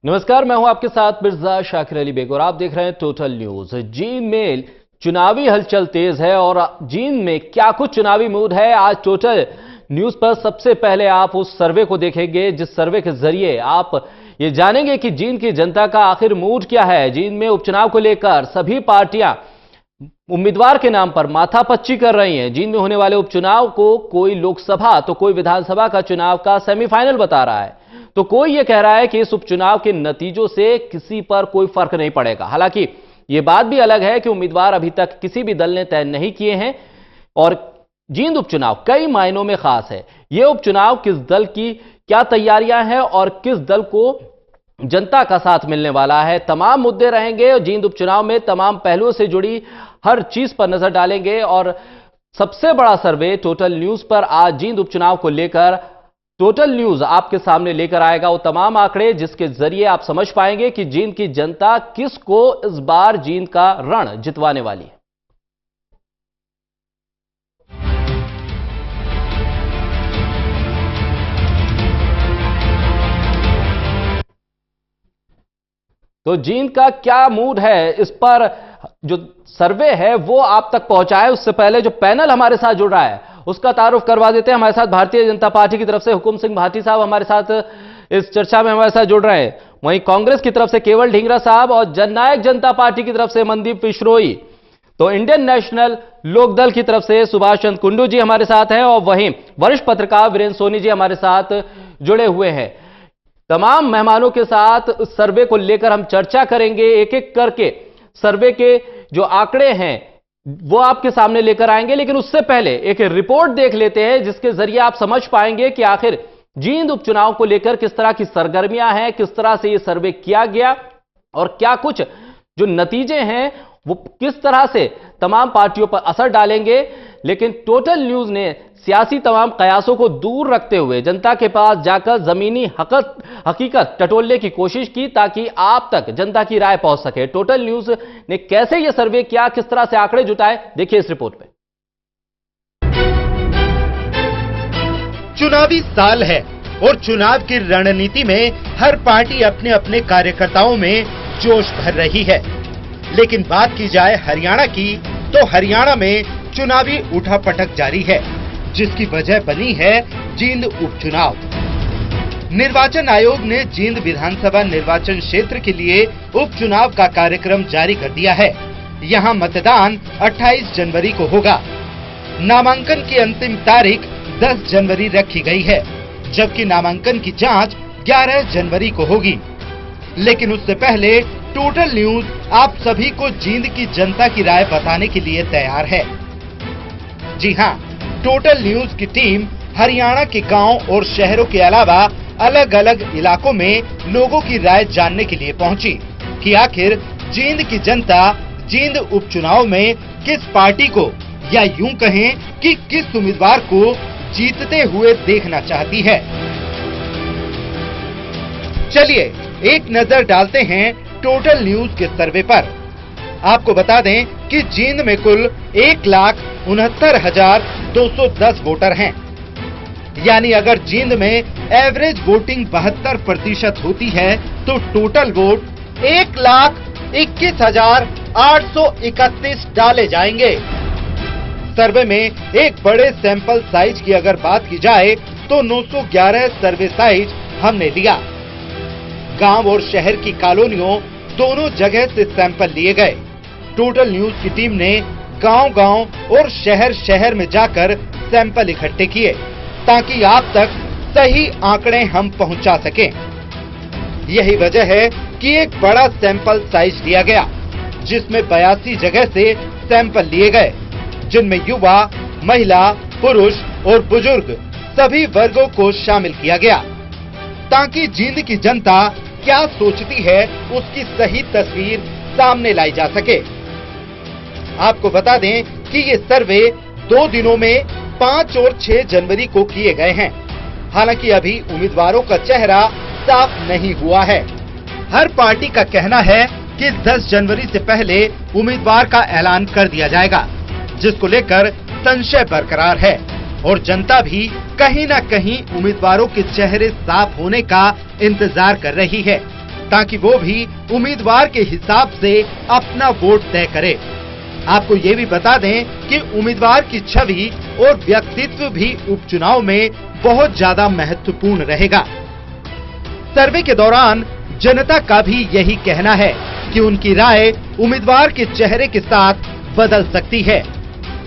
नमस्कार, मैं हूं आपके साथ मिर्जा शाकिर अली बेग और आप देख रहे हैं टोटल न्यूज। जींद में चुनावी हलचल तेज है और जींद में क्या कुछ चुनावी मूड है, आज टोटल न्यूज पर सबसे पहले आप उस सर्वे को देखेंगे जिस सर्वे के जरिए आप ये जानेंगे कि जींद की जनता का आखिर मूड क्या है। जींद में उपचुनाव को लेकर सभी पार्टियां उम्मीदवार के नाम पर माथापच्ची कर रही हैं। जींद में होने वाले उपचुनाव को कोई लोकसभा तो कोई विधानसभा का चुनाव का सेमीफाइनल बता रहा है, तो कोई यह कह रहा है कि इस उपचुनाव के नतीजों से किसी पर कोई फर्क नहीं पड़ेगा। हालांकि यह बात भी अलग है कि उम्मीदवार अभी तक किसी भी दल ने तय नहीं किए हैं और जींद उपचुनाव कई मायनों में खास है। यह उपचुनाव किस दल की क्या तैयारियां हैं और किस दल को जनता का साथ मिलने वाला है, तमाम मुद्दे रहेंगे और जींद उपचुनाव में तमाम पहलुओं से जुड़ी हर चीज पर नजर डालेंगे। और सबसे बड़ा सर्वे टोटल न्यूज पर आज जींद उपचुनाव को लेकर टोटल न्यूज आपके सामने लेकर आएगा वो तमाम आंकड़े जिसके जरिए आप समझ पाएंगे कि जींद की जनता किसको इस बार जींद का रण जितवाने वाली है। तो जींद का क्या मूड है, इस पर जो सर्वे है वो आप तक पहुंचा है। उससे पहले जो पैनल हमारे साथ जुड़ रहा है उसका तारुफ करवा देते हैं। हमारे साथ भारतीय जनता पार्टी की तरफ से हुकुम सिंह भाटी साहब हमारे साथ इस चर्चा में हमारे साथ जुड़ रहे हैं। वहीं कांग्रेस की तरफ से केवल ढींगरा साहब और जननायक जनता पार्टी की तरफ से मनदीप विश्नोई, तो इंडियन नेशनल लोकदल की तरफ से सुभाष चंद्र कुंडू जी हमारे साथ हैं और वहीं वरिष्ठ पत्रकार वीरेंद्र सोनी जी हमारे साथ जुड़े हुए हैं। तमाम मेहमानों के साथ इस सर्वे को लेकर हम चर्चा करेंगे, एक एक करके सर्वे के जो आंकड़े हैं वो आपके सामने लेकर आएंगे। लेकिन उससे पहले एक रिपोर्ट देख लेते हैं जिसके जरिए आप समझ पाएंगे कि आखिर जींद उपचुनाव को लेकर किस तरह की सरगर्मियां हैं, किस तरह से यह सर्वे किया गया और क्या कुछ जो नतीजे हैं वो किस तरह से तमाम पार्टियों पर असर डालेंगे। लेकिन टोटल न्यूज ने सियासी तमाम कयासों को दूर रखते हुए जनता के पास जाकर जमीनी हकीकत टटोलने की कोशिश की ताकि आप तक जनता की राय पहुंच सके। टोटल न्यूज ने कैसे यह सर्वे किया, किस तरह से आंकड़े जुटाए, देखिए इस रिपोर्ट में। चुनावी साल है और चुनाव की रणनीति में हर पार्टी अपने अपने कार्यकर्ताओं में जोश भर रही है। लेकिन बात की जाए हरियाणा की तो हरियाणा में चुनावी उठापटक जारी है जिसकी वजह बनी है जींद उपचुनाव। निर्वाचन आयोग ने जींद विधानसभा निर्वाचन क्षेत्र के लिए उपचुनाव का कार्यक्रम जारी कर दिया है। यहां मतदान 28 जनवरी को होगा। नामांकन की अंतिम तारीख 10 जनवरी रखी गई है, जबकि नामांकन की जांच 11 जनवरी को होगी। लेकिन उससे पहले टोटल न्यूज आप सभी को जींद की जनता की राय बताने के लिए तैयार है। जी हां, टोटल न्यूज की टीम हरियाणा के गांव और शहरों के अलावा अलग अलग इलाकों में लोगों की राय जानने के लिए पहुंची कि आखिर जींद की जनता जींद उपचुनाव में किस पार्टी को या यूं कहें कि किस उम्मीदवार को जीतते हुए देखना चाहती है। चलिए एक नजर डालते हैं टोटल न्यूज के सर्वे पर। आपको बता दें कि जींद में कुल 1,69,210 वोटर हैं। यानी अगर जींद में एवरेज वोटिंग 72% होती है तो टोटल वोट 1,21,831 डाले जाएंगे। सर्वे में एक बड़े सैंपल साइज की अगर बात की जाए तो 911 सर्वे साइज हमने लिया। गांव और शहर की कॉलोनियों दोनों जगह से सैंपल लिए गए। टोटल न्यूज की टीम ने गांव-गांव और शहर-शहर में जाकर सैंपल इकट्ठे किए ताकि आप तक सही आंकड़े हम पहुंचा सकें। यही वजह है कि एक बड़ा सैंपल साइज लिया गया जिसमें 82 जगह से सैंपल लिए गए, जिनमें युवा, महिला, पुरुष और बुजुर्ग सभी वर्गों को शामिल किया गया ताकि जींद की जनता क्या सोचती है उसकी सही तस्वीर सामने लाई जा सके। आपको बता दें कि ये सर्वे 2 दिनों में 5 और 6 जनवरी को किए गए हैं। हालांकि अभी उम्मीदवारों का चेहरा साफ नहीं हुआ है। हर पार्टी का कहना है कि 10 जनवरी से पहले उम्मीदवार का ऐलान कर दिया जाएगा, जिसको लेकर संशय बरकरार है और जनता भी कहीं न कहीं उम्मीदवारों के चेहरे साफ होने का इंतजार कर रही है। ताकि वो भी उम्मीदवार के हिसाब से अपना वोट तय करे। आपको ये भी बता दें कि उम्मीदवार की छवि और व्यक्तित्व भी उपचुनाव में बहुत ज्यादा महत्वपूर्ण रहेगा। सर्वे के दौरान जनता का भी यही कहना है कि उनकी राय उम्मीदवार के चेहरे के साथ बदल सकती है,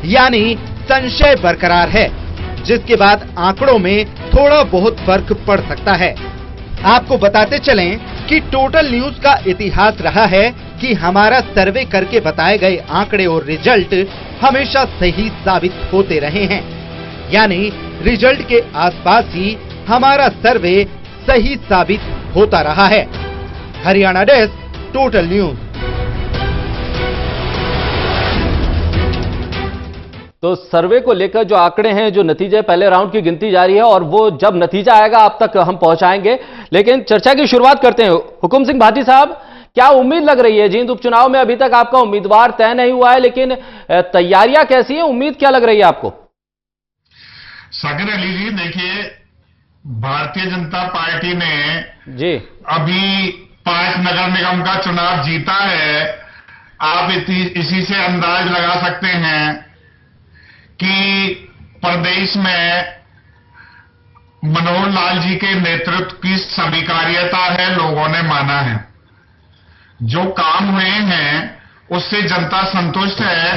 यानी संशय बरकरार है, जिसके बाद आंकड़ों में थोड़ा बहुत फर्क पड़ सकता है। आपको बताते चलें कि टोटल न्यूज का इतिहास रहा है कि हमारा सर्वे करके बताए गए आंकड़े और रिजल्ट हमेशा सही साबित होते रहे हैं, यानी रिजल्ट के आसपास ही हमारा सर्वे सही साबित होता रहा है। Haryana desk, total news. तो सर्वे को लेकर जो आंकड़े हैं, जो नतीजे पहले राउंड की गिनती जारी है और वो जब नतीजा आएगा आप तक हम पहुंचाएंगे। लेकिन चर्चा की शुरुआत करते हैं। हुकुम सिंह भाटी साहब, क्या उम्मीद लग रही है? जींद उपचुनाव में अभी तक आपका उम्मीदवार तय नहीं हुआ है, लेकिन तैयारियां कैसी है, उम्मीद क्या लग रही है आपको? साकिर अली जी, देखिए, भारतीय जनता पार्टी ने जी अभी 5 नगर निगम का चुनाव जीता है। आप इसी से अंदाज लगा सकते हैं कि प्रदेश में मनोहर लाल जी के नेतृत्व की स्वीकार्यता है, लोगों ने माना है। जो काम हुए हैं उससे जनता संतुष्ट है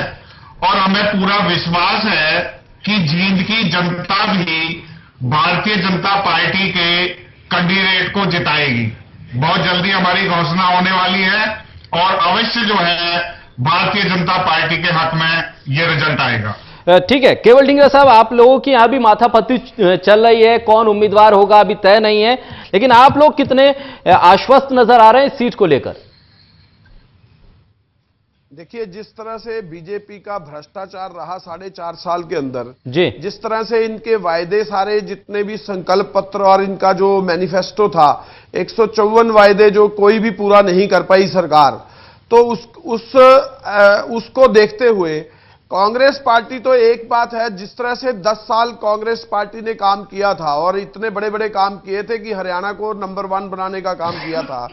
और हमें पूरा विश्वास है कि जींद की जनता भी भारतीय जनता पार्टी के कैंडिडेट को जिताएगी। बहुत जल्दी हमारी घोषणा होने वाली है और अवश्य जो है भारतीय जनता पार्टी के हक में यह रिजल्ट आएगा। ठीक है, केवल ढींगरा साहब, आप लोगों की यहां भी माथापत्ती चल रही है, कौन उम्मीदवार होगा अभी तय नहीं है, लेकिन आप लोग कितने आश्वस्त नजर आ रहे हैं इस सीट को लेकर? देखिए, जिस तरह से बीजेपी का भ्रष्टाचार रहा 4.5 साल के अंदर, जी, जिस तरह से इनके वायदे सारे, जितने भी संकल्प पत्र और इनका जो मैनिफेस्टो था, 154 वायदे जो कोई भी पूरा नहीं कर पाई सरकार, तो उसको देखते हुए कांग्रेस पार्टी, तो एक बात है, जिस तरह से 10 साल कांग्रेस पार्टी ने काम किया था और इतने बड़े बड़े काम किए थे कि हरियाणा को नंबर 1 बनाने का काम किया था,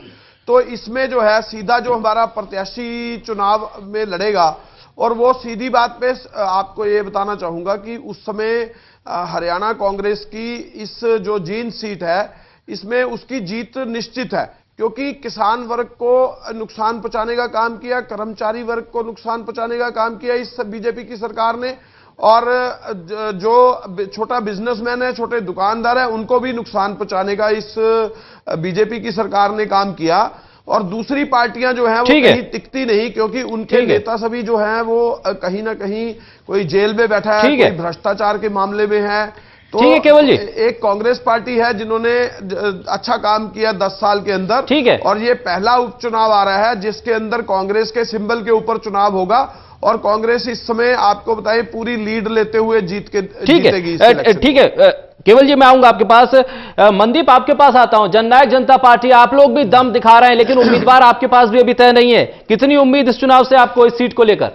तो इसमें जो है सीधा जो हमारा प्रत्याशी चुनाव में लड़ेगा, और वो सीधी बात पे आपको ये बताना चाहूंगा कि उस समय हरियाणा कांग्रेस की इस जो जींद सीट है, इसमें उसकी जीत निश्चित है, क्योंकि किसान वर्ग को नुकसान पहुंचाने का काम किया, कर्मचारी वर्ग को नुकसान पहुंचाने का काम किया इस बीजेपी की सरकार ने, और जो छोटा बिजनेसमैन है, छोटे दुकानदार है, उनको भी नुकसान पहुंचाने का इस बीजेपी की सरकार ने काम किया। और दूसरी पार्टियां जो हैं वो कहीं टिकती नहीं, क्योंकि उनके नेता सभी जो हैं वो कहीं ना कहीं कोई जेल में बैठा है, कोई भ्रष्टाचार के मामले में है। तो ठीक है केवल जी, एक कांग्रेस पार्टी है जिन्होंने अच्छा काम किया 10 साल के अंदर, ठीक है, और ये पहला उपचुनाव आ रहा है जिसके अंदर कांग्रेस के सिंबल के ऊपर चुनाव होगा, और कांग्रेस इस समय आपको बताएं पूरी लीड लेते हुए जीतेगी। ठीक है केवल जी, मैं आऊंगा आपके पास। मनदीप, आपके पास आता हूं। जननायक जनता पार्टी, आप लोग भी दम दिखा रहे हैं, लेकिन उम्मीदवार आपके पास भी अभी तय नहीं है। कितनी उम्मीद इस चुनाव से आपको इस सीट को लेकर?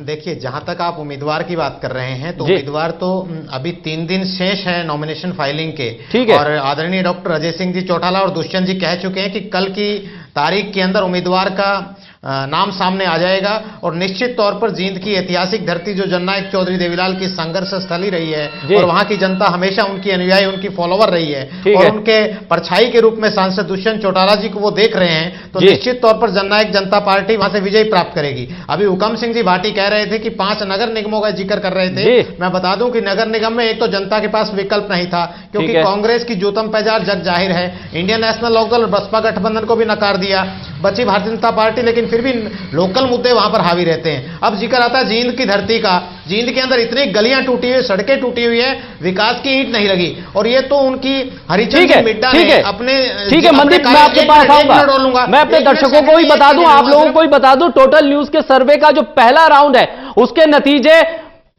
देखिए, जहां तक आप उम्मीदवार की बात कर रहे हैं, तो उम्मीदवार तो अभी 3 दिन शेष है नॉमिनेशन फाइलिंग के, ठीक है, और आदरणीय डॉक्टर अजय सिंह जी चौटाला और दुष्यंत जी कह चुके हैं कि कल की तारीख के अंदर उम्मीदवार का नाम सामने आ जाएगा, और निश्चित तौर पर जींद की ऐतिहासिक धरती जो जननायक चौधरी देवीलाल की संघर्ष स्थली रही है, और वहां की जनता हमेशा उनकी अनुयायी, उनकी फॉलोवर रही है, और उनके परछाई के रूप में सांसद दुष्यंत चौटाला जी को वो देख रहे हैं, तो निश्चित तौर पर जननायक जनता पार्टी वहां से विजय प्राप्त करेगी। अभी हुकम सिंह जी भाटी कह रहे थे कि 5 नगर निगमों का जिक्र कर रहे थे। मैं बता दूं कि नगर निगम में एक तो जनता के पास विकल्प नहीं था, क्योंकि कांग्रेस की जूतम पैजार जग जाहिर है, इंडियन नेशनल लोकदल और बसपा गठबंधन को भी नकार दिया, बची भारतीय जनता पार्टी, लेकिन फिर भी लोकल मुद्दे वहां पर हावी रहते हैं। अब जिक्र आता है जींद की धरती का। जींद के अंदर इतनी गलियां टूटी हुई, सड़कें टूटी हुई है, विकास की ईंट नहीं लगी, और ये तो उनकी हरिचंद जी मिड्डा ने अपने, ठीक है मनदीप, मैं आपके पास आऊंगा। मैं अपने दर्शकों को ही बता दूं, आप लोगों को ही बता दूं, टोटल न्यूज के सर्वे का जो पहला राउंड है उसके नतीजे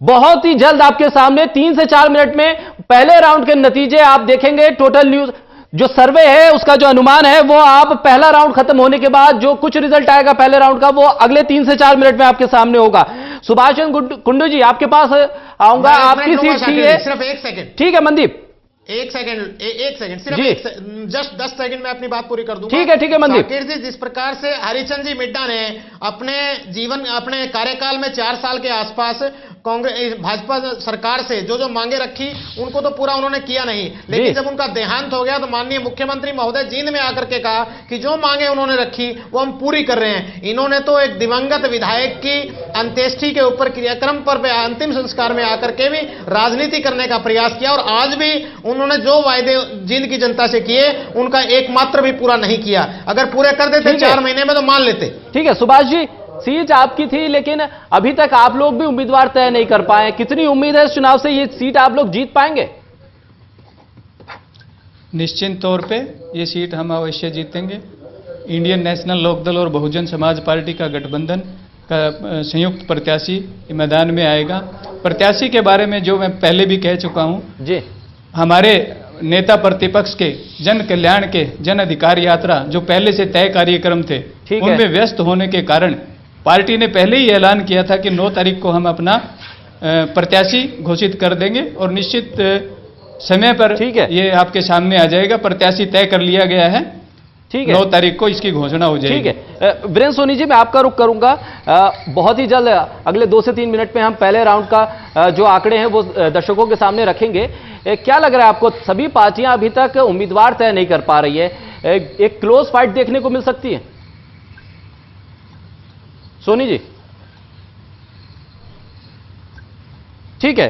बहुत ही जल्द आपके सामने, 3 से 4 मिनट में पहले राउंड के नतीजे आप देखेंगे। टोटल न्यूज जो सर्वे है उसका जो अनुमान है वो आप पहला राउंड खत्म होने के बाद जो कुछ रिजल्ट आएगा पहले राउंड का, वो अगले 3 से 4 मिनट में आपके सामने होगा। सुभाष चंद्र कुंडू जी, आपके पास आऊंगा। आपकी सीट थी, सिर्फ 1 सेकंड। ठीक है मनदीप, एक सेकंड सिर्फ जस्ट 10 सेकंड में अपनी बात पूरी कर दूंगा। ठीक है मनदीप जी, जिस प्रकार से हरिचंद जी मिड्डा ने अपने कार्यकाल में 4 साल के आसपास कांग्रेस भाजपा सरकार से जो मांगे रखी उनको तो पूरा उन्होंने किया नहीं, लेकिन जब उनका देहांत हो गया तो माननीय मुख्यमंत्री महोदय जींद में आकर के कहा कि जो मांगे उन्होंने रखी वो हम पूरी कर रहे हैं। इन्होंने तो एक दिवंगत विधायक की अंत्येष्टि के ऊपर क्रियाक्रम पर अंतिम संस्कार में आकर के भी राजनीति करने का प्रयास किया और आज भी उन्होंने जो वायदे जींद की जनता से किए उनका एकमात्र भी पूरा नहीं किया। अगर पूरे कर देते 4 महीने में तो मान लेते। ठीक है सुभाष जी, सीट आपकी थी लेकिन अभी तक आप लोग भी उम्मीदवार तय नहीं कर पाए, कितनी उम्मीद है इस चुनाव से ये सीट आप लोग जीत पाएंगे? निश्चित तौर पे ये सीट हम अवश्य जीतेंगे। इंडियन नेशनल लोकदल और बहुजन समाज पार्टी का गठबंधन का संयुक्त प्रत्याशी मैदान में आएगा। प्रत्याशी के बारे में जो मैं पहले भी कह चुका हूं जी, हमारे नेता प्रतिपक्ष के जन कल्याण के जन अधिकार यात्रा जो पहले से तय कार्यक्रम थे उनमें व्यस्त होने के कारण पार्टी ने पहले ही ऐलान किया था कि 9 तारीख को हम अपना प्रत्याशी घोषित कर देंगे और निश्चित समय पर ये आपके सामने आ जाएगा। प्रत्याशी तय कर लिया गया है, ठीक है, 9 तारीख को इसकी घोषणा हो जाएगी। ठीक है वीरेंद्र सोनी जी, मैं आपका रुख करूंगा। बहुत ही जल्द अगले 2 से 3 मिनट में हम पहले राउंड का जो आंकड़े हैं वो दर्शकों के सामने रखेंगे। क्या लग रहा है आपको, सभी पार्टियां अभी तक उम्मीदवार तय नहीं कर पा रही है, एक क्लोज फाइट देखने को मिल सकती है? सोनी जी ठीक है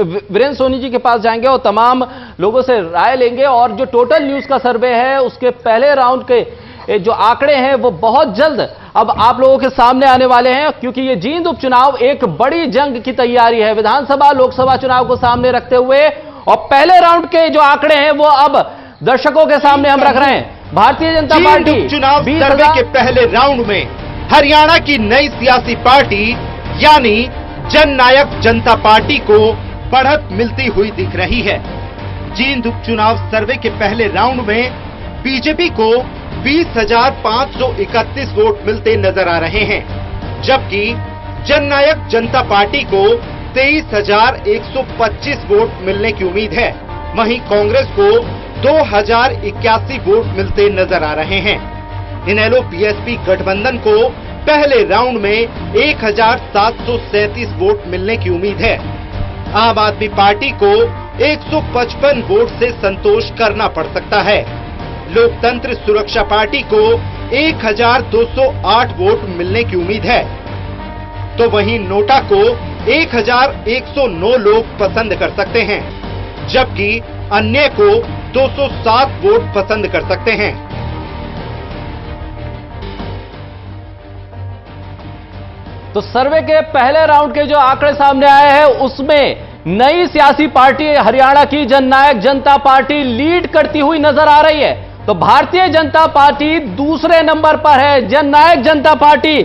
वीरेंद्र सोनी जी के पास जाएंगे और तमाम लोगों से राय लेंगे और जो टोटल न्यूज का सर्वे है उसके पहले राउंड के जो आंकड़े हैं वो बहुत जल्द अब आप लोगों के सामने आने वाले हैं, क्योंकि ये जींद उपचुनाव एक बड़ी जंग की तैयारी है विधानसभा लोकसभा चुनाव को सामने रखते हुए, और पहले राउंड के जो आंकड़े हैं वो अब दर्शकों के सामने हम रख रहे हैं। भारतीय जनता पार्टी चुनाव सर्वे के पहले राउंड में हरियाणा की नई सियासी पार्टी यानी जननायक जनता पार्टी को बढ़त मिलती हुई दिख रही है। जींद उपचुनाव सर्वे के पहले राउंड में बीजेपी को 20,531 वोट मिलते नजर आ रहे हैं, जबकि जननायक जनता पार्टी को 23,125 वोट मिलने की उम्मीद है। वहीं कांग्रेस को 2,081 वोट मिलते नजर आ रहे हैं। इनेलो बीएसपी गठबंधन को पहले राउंड में 1,737 वोट मिलने की उम्मीद है। आम आदमी पार्टी को 155 वोट से संतोष करना पड़ सकता है। लोकतंत्र सुरक्षा पार्टी को 1,208 वोट मिलने की उम्मीद है, तो वहीं नोटा को 1,109 लोग पसंद कर सकते हैं, जबकि अन्य को 207 वोट पसंद कर सकते हैं। तो सर्वे के पहले राउंड के जो आंकड़े सामने आए हैं उसमें नई सियासी पार्टी हरियाणा की जननायक जनता पार्टी लीड करती हुई नजर आ रही है। तो भारतीय जनता पार्टी दूसरे नंबर पर है। जननायक जनता पार्टी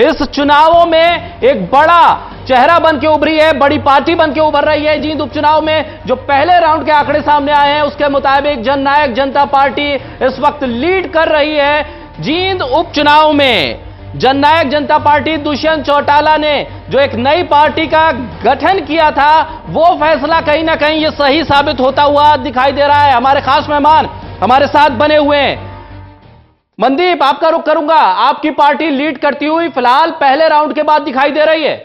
इस चुनावों में एक बड़ा चेहरा बन के उभरी है, बड़ी पार्टी बन के उभर रही है। जींद उपचुनाव में जो पहले राउंड के आंकड़े सामने आए हैं उसके मुताबिक जननायक जनता पार्टी इस वक्त लीड कर रही है। जींद उपचुनाव में जननायक जनता पार्टी दुष्यंत चौटाला ने जो एक नई पार्टी का गठन किया था वो फैसला कहीं ना कहीं ये सही साबित होता हुआ दिखाई दे रहा है। हमारे खास मेहमान हमारे साथ बने हुए हैं। मनदीप, आपका रुख करूंगा। आपकी पार्टी लीड करती हुई फिलहाल पहले राउंड के बाद दिखाई दे रही है।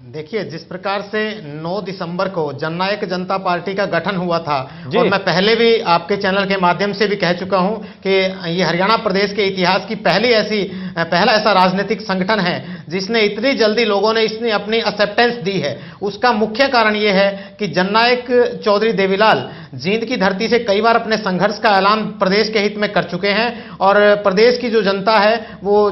देखिए, जिस प्रकार से 9 दिसंबर को जननायक जनता पार्टी का गठन हुआ था, और मैं पहले भी आपके चैनल के माध्यम से भी कह चुका हूं कि ये हरियाणा प्रदेश के इतिहास की पहला ऐसा राजनीतिक संगठन है जिसने इतनी जल्दी लोगों ने इसने अपनी एक्सेप्टेंस दी है। उसका मुख्य कारण ये है कि जननायक चौधरी देवीलाल जींद की धरती से कई बार अपने संघर्ष का ऐलान प्रदेश के हित में कर चुके हैं, और प्रदेश की जो जनता है वो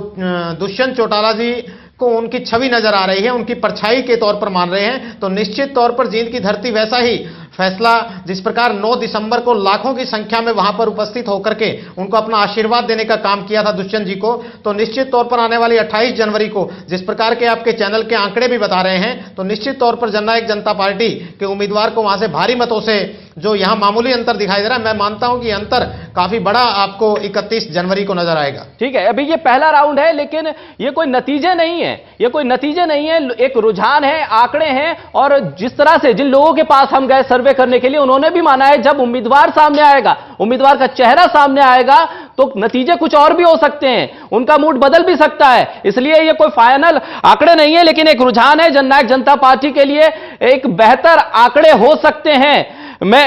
दुष्यंत चौटाला जी को उनकी छवि नजर आ रही है, उनकी परछाई के तौर पर मान रहे हैं। तो निश्चित तौर पर जींद की धरती वैसा ही फैसला, जिस प्रकार 9 दिसंबर को लाखों की संख्या में वहां पर उपस्थित होकर के उनको अपना आशीर्वाद देने का काम किया था दुष्यंत जी को, तो निश्चित तौर पर आने वाली 28 जनवरी को जिस प्रकार के आपके चैनल के आंकड़े भी बता रहे हैं, तो निश्चित तौर पर जननायक जनता पार्टी के उम्मीदवार को वहां से भारी मतों से जो यहाँ मामूली अंतर दिखाई दे रहा है, मैं मानता हूं कि अंतर काफी बड़ा आपको 31 जनवरी को नजर आएगा। ठीक है, अभी ये पहला राउंड है, लेकिन ये कोई नतीजे नहीं है, ये कोई नतीजे नहीं है, एक रुझान है, आंकड़े हैं। और जिस तरह से जिन लोगों के पास हम गए सर्वे करने के लिए, उन्होंने भी माना है जब उम्मीदवार सामने आएगा, उम्मीदवार का चेहरा सामने आएगा, तो नतीजे कुछ और भी हो सकते हैं, उनका मूड बदल भी सकता है। इसलिए ये कोई फाइनल आंकड़े नहीं है, लेकिन एक रुझान है। जननायक जनता पार्टी के लिए एक बेहतर आंकड़े हो सकते हैं। मैं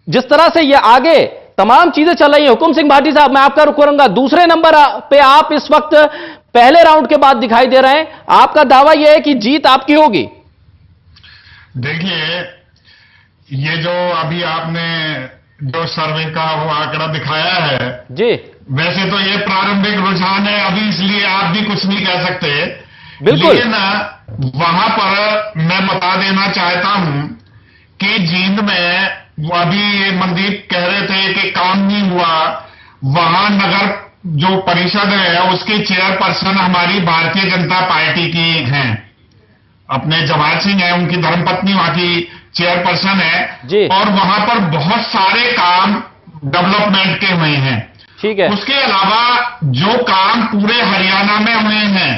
जिस तरह से ये आगे तमाम चीजें चल रही हैं, हुकुम सिंह भाटी साहब, मैं आपका रुख करूंगा। दूसरे नंबर पे आप इस वक्त पहले राउंड के बाद दिखाई दे रहे हैं, आपका दावा यह है कि जीत आपकी होगी। देखिए, ये जो अभी आपने जो सर्वे का वो आंकड़ा दिखाया है जी, वैसे तो ये प्रारंभिक रुझान है अभी, इसलिए आप भी कुछ नहीं कह सकते। बिल्कुल। लेकिन वहां पर मैं बता देना चाहता हूं कि जींद में वो अभी ये मनदीप कह रहे थे कि काम नहीं हुआ, वहां नगर जो परिषद है उसके चेयरपर्सन हमारी भारतीय जनता पार्टी की हैं, अपने जवाहर सिंह है, उनकी धर्मपत्नी वहां की चेयरपर्सन है, और वहां पर बहुत सारे काम डेवलपमेंट के हुए हैं। ठीक है। उसके अलावा जो काम पूरे हरियाणा में हुए हैं,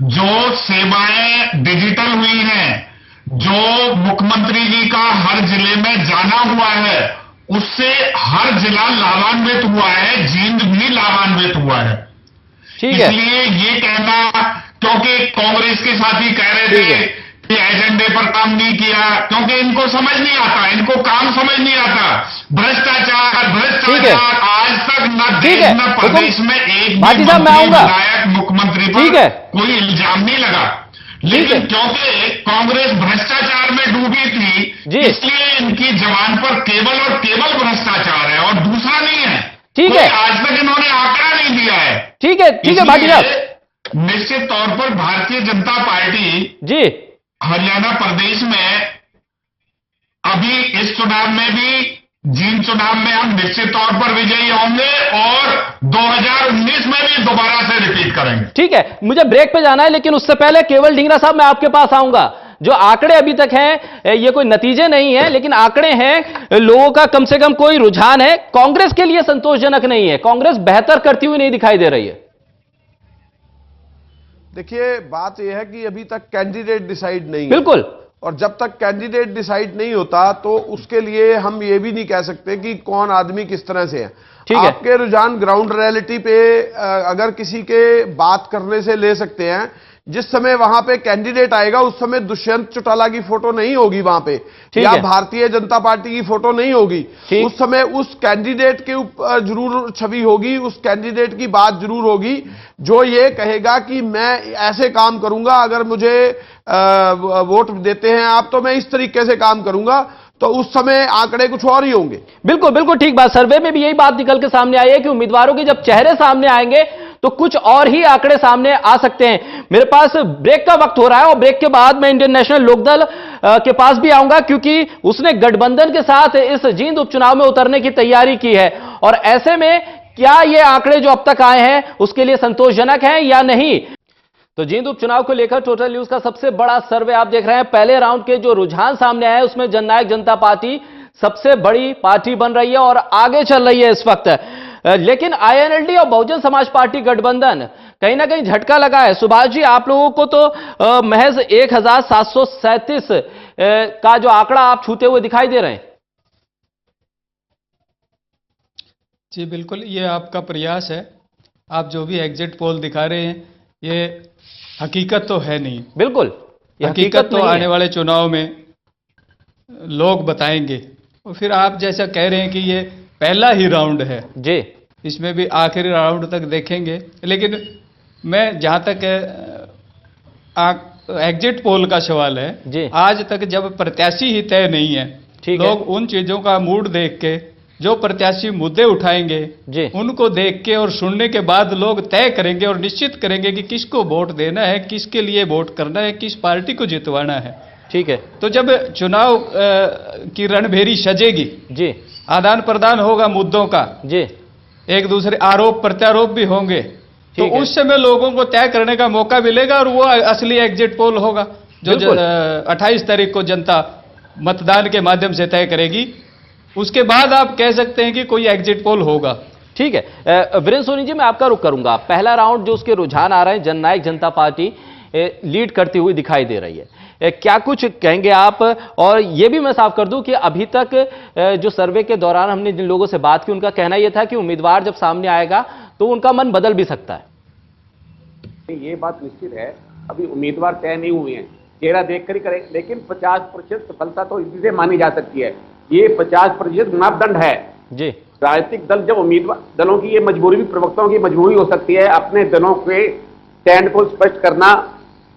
जो सेवाएं डिजिटल हुई हैं, जो मुख्यमंत्री जी का हर जिले में जाना हुआ है, उससे हर जिला लाभान्वित हुआ है, जींद भी लाभान्वित हुआ है। ठीक है। इसलिए ये कहना, क्योंकि कांग्रेस के साथी कह रहे थे कि एजेंडे पर काम नहीं किया, क्योंकि इनको समझ नहीं आता, इनको काम समझ नहीं आता। भ्रष्टाचार आज तक न देश न प्रदेश में एक भी विधायक मुख्यमंत्री पर कोई इल्जाम नहीं लगा। लेकिन क्योंकि कांग्रेस भ्रष्टाचार में डूबी थी, इसलिए इनकी जबान पर केवल और केवल भ्रष्टाचार है और दूसरा नहीं है। ठीक है, आज तक इन्होंने आंकड़ा नहीं दिया है। ठीक है, ठीक है भाटी साहब। निश्चित तौर पर भारतीय जनता पार्टी जी हरियाणा प्रदेश में अभी इस चुनाव में भी, जींद चुनाव में हम निश्चित तौर पर विजयी होंगे और 2019 में भी दोबारा से रिपीट करेंगे। ठीक है, मुझे ब्रेक पे जाना है, लेकिन उससे पहले केवल ढींगरा साहब मैं आपके पास आऊंगा। जो आंकड़े अभी तक हैं, ये कोई नतीजे नहीं है, लेकिन आंकड़े हैं, लोगों का कम से कम कोई रुझान है। कांग्रेस के लिए संतोषजनक नहीं है, कांग्रेस बेहतर करती हुई नहीं दिखाई दे रही है। देखिए, बात यह है कि अभी तक कैंडिडेट डिसाइड नहीं है। बिल्कुल। और जब तक कैंडिडेट डिसाइड नहीं होता तो उसके लिए हम ये भी नहीं कह सकते कि कौन आदमी किस तरह से है। आपके रुझान ग्राउंड रियलिटी पे अगर किसी के बात करने से ले सकते हैं। जिस समय वहां पे कैंडिडेट आएगा उस समय दुष्यंत चौटाला की फोटो नहीं होगी वहां पे, या भारतीय जनता पार्टी की फोटो नहीं होगी। उस समय उस कैंडिडेट के ऊपर जरूर छवि होगी, उस कैंडिडेट की बात जरूर होगी जो ये कहेगा कि मैं ऐसे काम करूंगा, अगर मुझे वोट देते हैं आप तो मैं इस तरीके से काम करूंगा। तो उस समय आंकड़े कुछ और ही होंगे। बिल्कुल बिल्कुल ठीक बात। सर्वे में भी यही बात निकल के सामने आई है कि उम्मीदवारों के जब चेहरे सामने आएंगे तो कुछ और ही आंकड़े सामने आ सकते हैं। मेरे पास ब्रेक का वक्त हो रहा है और ब्रेक के बाद मैं इंडियन नेशनल लोकदल के पास भी आऊंगा, क्योंकि उसने गठबंधन के साथ इस जींद उपचुनाव में उतरने की तैयारी की है। और ऐसे में क्या ये आंकड़े जो अब तक आए हैं उसके लिए संतोषजनक हैं या नहीं। तो जींद उपचुनाव को लेकर टोटल न्यूज का सबसे बड़ा सर्वे आप देख रहे हैं। पहले राउंड के जो रुझान सामने आए उसमें जननायक जनता पार्टी सबसे बड़ी पार्टी बन रही है और आगे चल रही है इस वक्त। लेकिन आईएनएलडी और बहुजन समाज पार्टी गठबंधन कहीं ना कहीं झटका लगा है। सुभाष जी, आप लोगों को तो महज 1737 का जो आंकड़ा आप छूते हुए दिखाई दे रहे हैं। जी बिल्कुल, ये आपका प्रयास है। आप जो भी एग्जिट पोल दिखा रहे हैं ये हकीकत तो है नहीं। बिल्कुल, हकीकत तो आने वाले चुनाव में लोग बताएंगे। और फिर आप जैसा कह रहे हैं कि ये पहला ही राउंड है जी, इसमें भी आखिरी राउंड तक देखेंगे। लेकिन मैं जहां तक एग्जिट पोल का सवाल है जी, आज तक जब प्रत्याशी ही तय नहीं है, लोग उन चीजों का मूड देख के, जो प्रत्याशी मुद्दे उठाएंगे उनको देख के और सुनने के बाद लोग तय करेंगे और निश्चित करेंगे कि किसको वोट देना है, किसके लिए वोट करना है, किस पार्टी को जितवाना है। ठीक है, तो जब चुनाव की रणभेरी सजेगी जी, आदान प्रदान होगा मुद्दों का जी, एक दूसरे आरोप प्रत्यारोप भी होंगे, तो उस समय लोगों को तय करने का मौका मिलेगा और वो असली एग्जिट पोल होगा जो 28 तारीख को जनता मतदान के माध्यम से तय करेगी उसके बाद आप कह सकते हैं कि कोई एग्जिट पोल होगा। ठीक है, वीरेंद्र सोनी जी, मैं आपका रुख करूंगा। पहला राउंड जो उसके रुझान आ रहे हैं, जननायक जनता पार्टी लीड करती हुई दिखाई दे रही है, क्या कुछ कहेंगे आप? और यह भी मैं साफ कर दूं कि अभी तक जो सर्वे के दौरान हमने जिन लोगों से बात की, उनका कहना यह था कि उम्मीदवार जब सामने आएगा तो उनका मन बदल भी सकता है। ये बात निश्चित है, अभी उम्मीदवार तय नहीं हुए हैं, चेहरा देखकर ही करें, लेकिन 50% सफलता तो इसी से मानी जा सकती है। ये 50% मापदंड है जी। राजनीतिक दल जब उम्मीदवार दलों की ये मजबूरी भी, प्रवक्ताओं की मजबूरी हो सकती है अपने दलों के स्टैंड को स्पष्ट करना,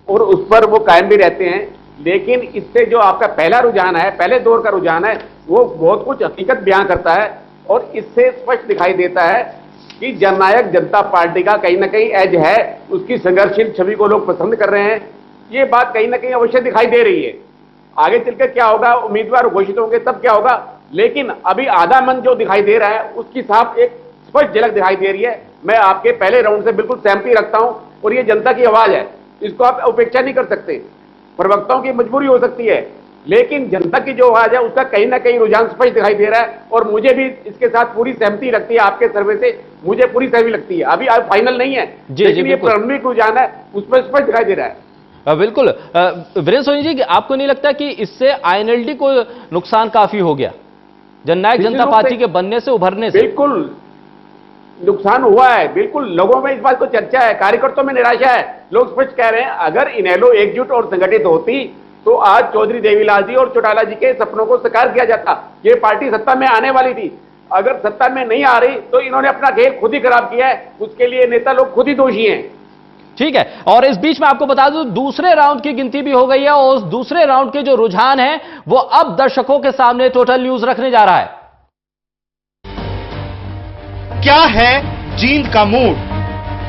और उस पर वो कायम भी रहते हैं। लेकिन इससे जो आपका पहला रुझान है, पहले दौर का रुझान है, वो बहुत कुछ हकीकत बयां करता है, और इससे स्पष्ट दिखाई देता है कि जननायक जनता पार्टी का कहीं ना कहीं एज है, उसकी संघर्षशील छवि को लोग पसंद कर रहे हैं। ये बात कहीं ना कहीं अवश्य दिखाई दे रही है। आगे चलकर क्या होगा, उम्मीदवार घोषित होंगे तब क्या होगा, लेकिन अभी आधा मन जो दिखाई दे रहा है उसकी साफ एक स्पष्ट झलक दिखाई दे रही है। मैं आपके पहले राउंड से बिल्कुल सहमति रखता हूं, और ये जनता की आवाज है, इसको आप उपेक्षा नहीं कर सकते। प्रवक्ताओं की मजबूरी हो सकती है, लेकिन जनता की जो आवाज है उसका कहीं ना कहीं रुझान स्पष्ट दिखाई दे रहा है, और मुझे भी इसके साथ पूरी सहमति लगती है। आपके सर्वे से मुझे पूरी सहमति लगती है। अभी आप फाइनल नहीं है, लेकिन ये प्रारंभिक रुझान है, उसमें स्पष्ट दिखाई दे रहा है। बिल्कुल। वीरेंद्र सोनी जी, आपको नहीं लगता कि इससे आईएनएलडी को नुकसान काफी हो गया, जननायक जनता पार्टी के बनने से, उभरने से? बिल्कुल नुकसान हुआ है, बिल्कुल लोगों में इस बात को चर्चा है, कार्यकर्ताओं में निराशा है। लोग स्पष्ट कह रहे हैं, अगर इनेलो एकजुट और संगठित होती तो आज चौधरी देवीलाल जी और चौटाला जी के सपनों को साकार किया जाता। ये पार्टी सत्ता में आने वाली थी, अगर सत्ता में नहीं आ रही तो इन्होंने अपना खेल खुद ही खराब किया है, उसके लिए नेता लोग खुद ही दोषी हैं। ठीक है, और इस बीच में आपको बता दूं, दूसरे राउंड की गिनती भी हो गई है, और उस दूसरे राउंड के जो रुझान है वो अब दर्शकों के सामने टोटल न्यूज रखने जा रहा है। क्या है जींद का मूड?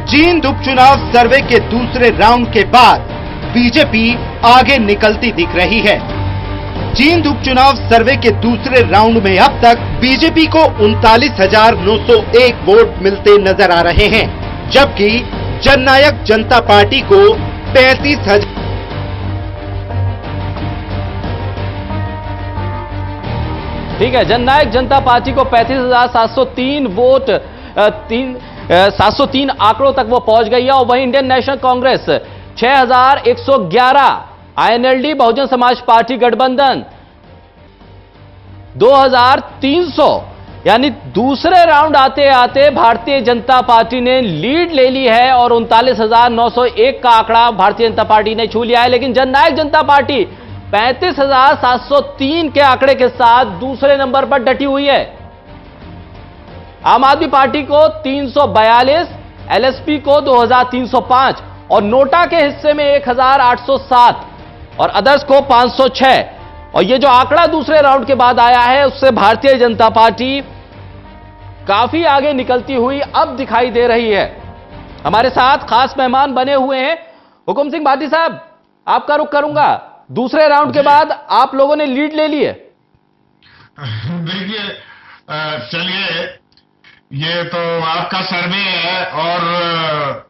जींद उपचुनाव सर्वे के दूसरे राउंड के बाद बीजेपी आगे निकलती दिख रही है। जींद उपचुनाव सर्वे के दूसरे राउंड में अब तक बीजेपी को 39,901 वोट मिलते नजर आ रहे हैं, जबकि जननायक जनता पार्टी को 35,000। ठीक है, जननायक जनता पार्टी को 35,703 वोट, 703 आंकड़ों तक वो पहुंच गई है, और वहीं Indian national Congress 6,111, INLD Bahujan Samaj party गठबंधन 2,300, यानी दूसरे राउंड आते आते भारतीय जनता पार्टी ने लीड ले ली है, और 39,901 का आंकड़ा भारतीय जनता पार्टी ने छू लिया है। लेकिन जननायक जनता पार्टी 35,703 के आंकड़े के साथ दूसरे नंबर पर डटी हुई है। आम आदमी पार्टी को 342, एलएसपी को 2,305, और नोटा के हिस्से में 1,807, और अदर्स को 506। और ये जो आंकड़ा दूसरे राउंड के बाद आया है, उससे भारतीय जनता पार्टी काफी आगे निकलती हुई अब दिखाई दे रही है। हमारे साथ खास मेहमान बने हुए हैं हुकुम सिंह भाटी साहब, आपका रुख करूंगा। दूसरे राउंड के बाद आप लोगों ने लीड ले ली है। देखिए, चलिए, ये तो आपका सर्वे है और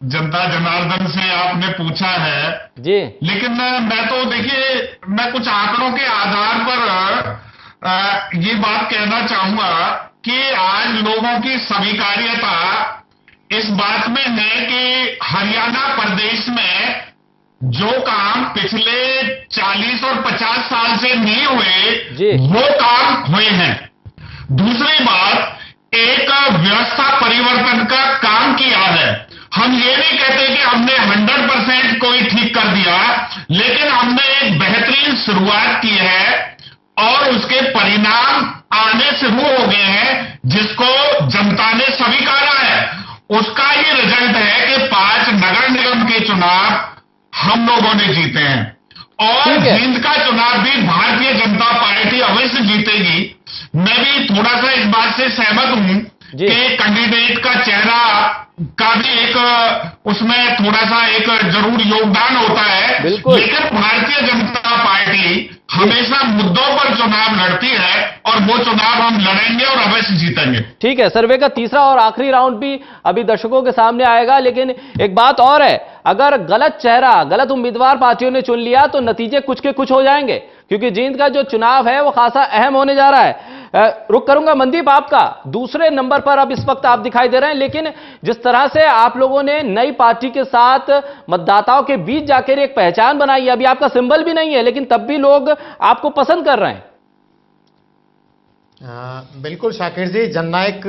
जनता जनार्दन से आपने पूछा है जी, लेकिन मैं तो देखिए, मैं कुछ आंकड़ों के आधार पर ये बात कहना चाहूंगा कि आज लोगों की स्वीकार्यता इस बात में है कि हरियाणा प्रदेश में जो काम पिछले 40 और 50 साल से नहीं हुए, वो काम हुए हैं। दूसरी बात, एक व्यवस्था परिवर्तन का काम किया है। हम ये नहीं कहते कि हमने 100% कोई ठीक कर दिया, लेकिन हमने एक बेहतरीन शुरुआत की है, और उसके परिणाम आने शुरू हो गए हैं, जिसको जनता ने स्वीकारा है। उसका ये रिजल्ट है कि 5 नगर निगम के चुनाव हम लोगों ने जीते हैं, और जींद का चुनाव भी भारतीय जनता पार्टी अवश्य जीतेगी। मैं भी थोड़ा सा इस बात से सहमत हूं कि कैंडिडेट का चेहरा का भी एक उसमें थोड़ा सा एक जरूर योगदान होता है, लेकिन भारतीय जनता पार्टी हमेशा मुद्दों पर चुनाव लड़ती है, और वो चुनाव हम लड़ेंगे और अवश्य जीतेंगे। ठीक है, सर्वे का तीसरा और आखिरी राउंड भी अभी दर्शकों के सामने आएगा, लेकिन एक बात और है, अगर गलत चेहरा, गलत उम्मीदवार पार्टियों ने चुन लिया तो नतीजे कुछ के कुछ हो जाएंगे, क्योंकि जींद का जो चुनाव है वो खासा अहम होने जा रहा है। रुक करूंगा मनदीप आपका। दूसरे नंबर पर अब इस वक्त आप दिखाई दे रहे हैं, लेकिन जिस तरह से आप लोगों ने नई पार्टी के साथ मतदाताओं के बीच जाकर एक पहचान बनाई है, अभी आपका सिंबल भी नहीं है लेकिन तब भी लोग आपको पसंद कर रहे हैं। बिल्कुल शाकिर जी, जननायक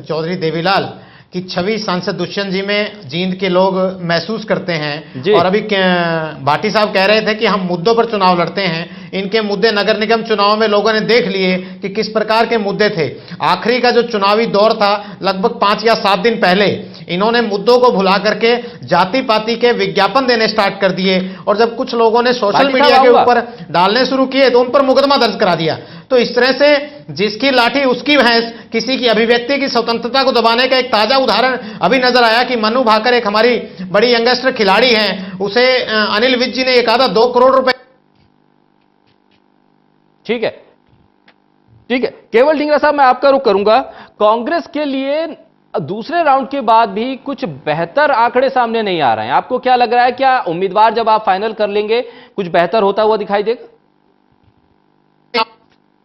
चौधरी देवीलाल की छवि सांसद दुष्यंत जी में जींद के लोग महसूस करते हैं। और अभी भाटी साहब कह रहे थे कि हम मुद्दों पर चुनाव लड़ते हैं। इनके मुद्दे नगर निगम चुनाव में लोगों ने देख लिए कि किस प्रकार के मुद्दे थे। आखिरी का जो चुनावी दौर था लगभग 5 या 7 दिन पहले, इन्होंने मुद्दों को भुला करके जाति पाति के विज्ञापन देने स्टार्ट कर दिए, और जब कुछ लोगों ने सोशल मीडिया के ऊपर डालने शुरू किए तो उन पर मुकदमा दर्ज करा दिया। तो इस तरह से जिसकी लाठी उसकी भैंस, किसी की अभिव्यक्ति की स्वतंत्रता को दबाने का एक ताजा उदाहरण अभी नजर आया कि मनु भाकर एक हमारी बड़ी यंगस्टर खिलाड़ी हैं, उसे अनिल विज जी ने एक आधा 2 करोड़ रुपए। ठीक है, ठीक है, केवल ढींगरा साहब मैं आपका रुख करूंगा। कांग्रेस के लिए दूसरे राउंड के बाद भी कुछ बेहतर आंकड़े सामने नहीं आ रहे हैं। आपको क्या लग रहा है, क्या उम्मीदवार जब आप फाइनल कर लेंगे कुछ बेहतर होता हुआ दिखाई देगा?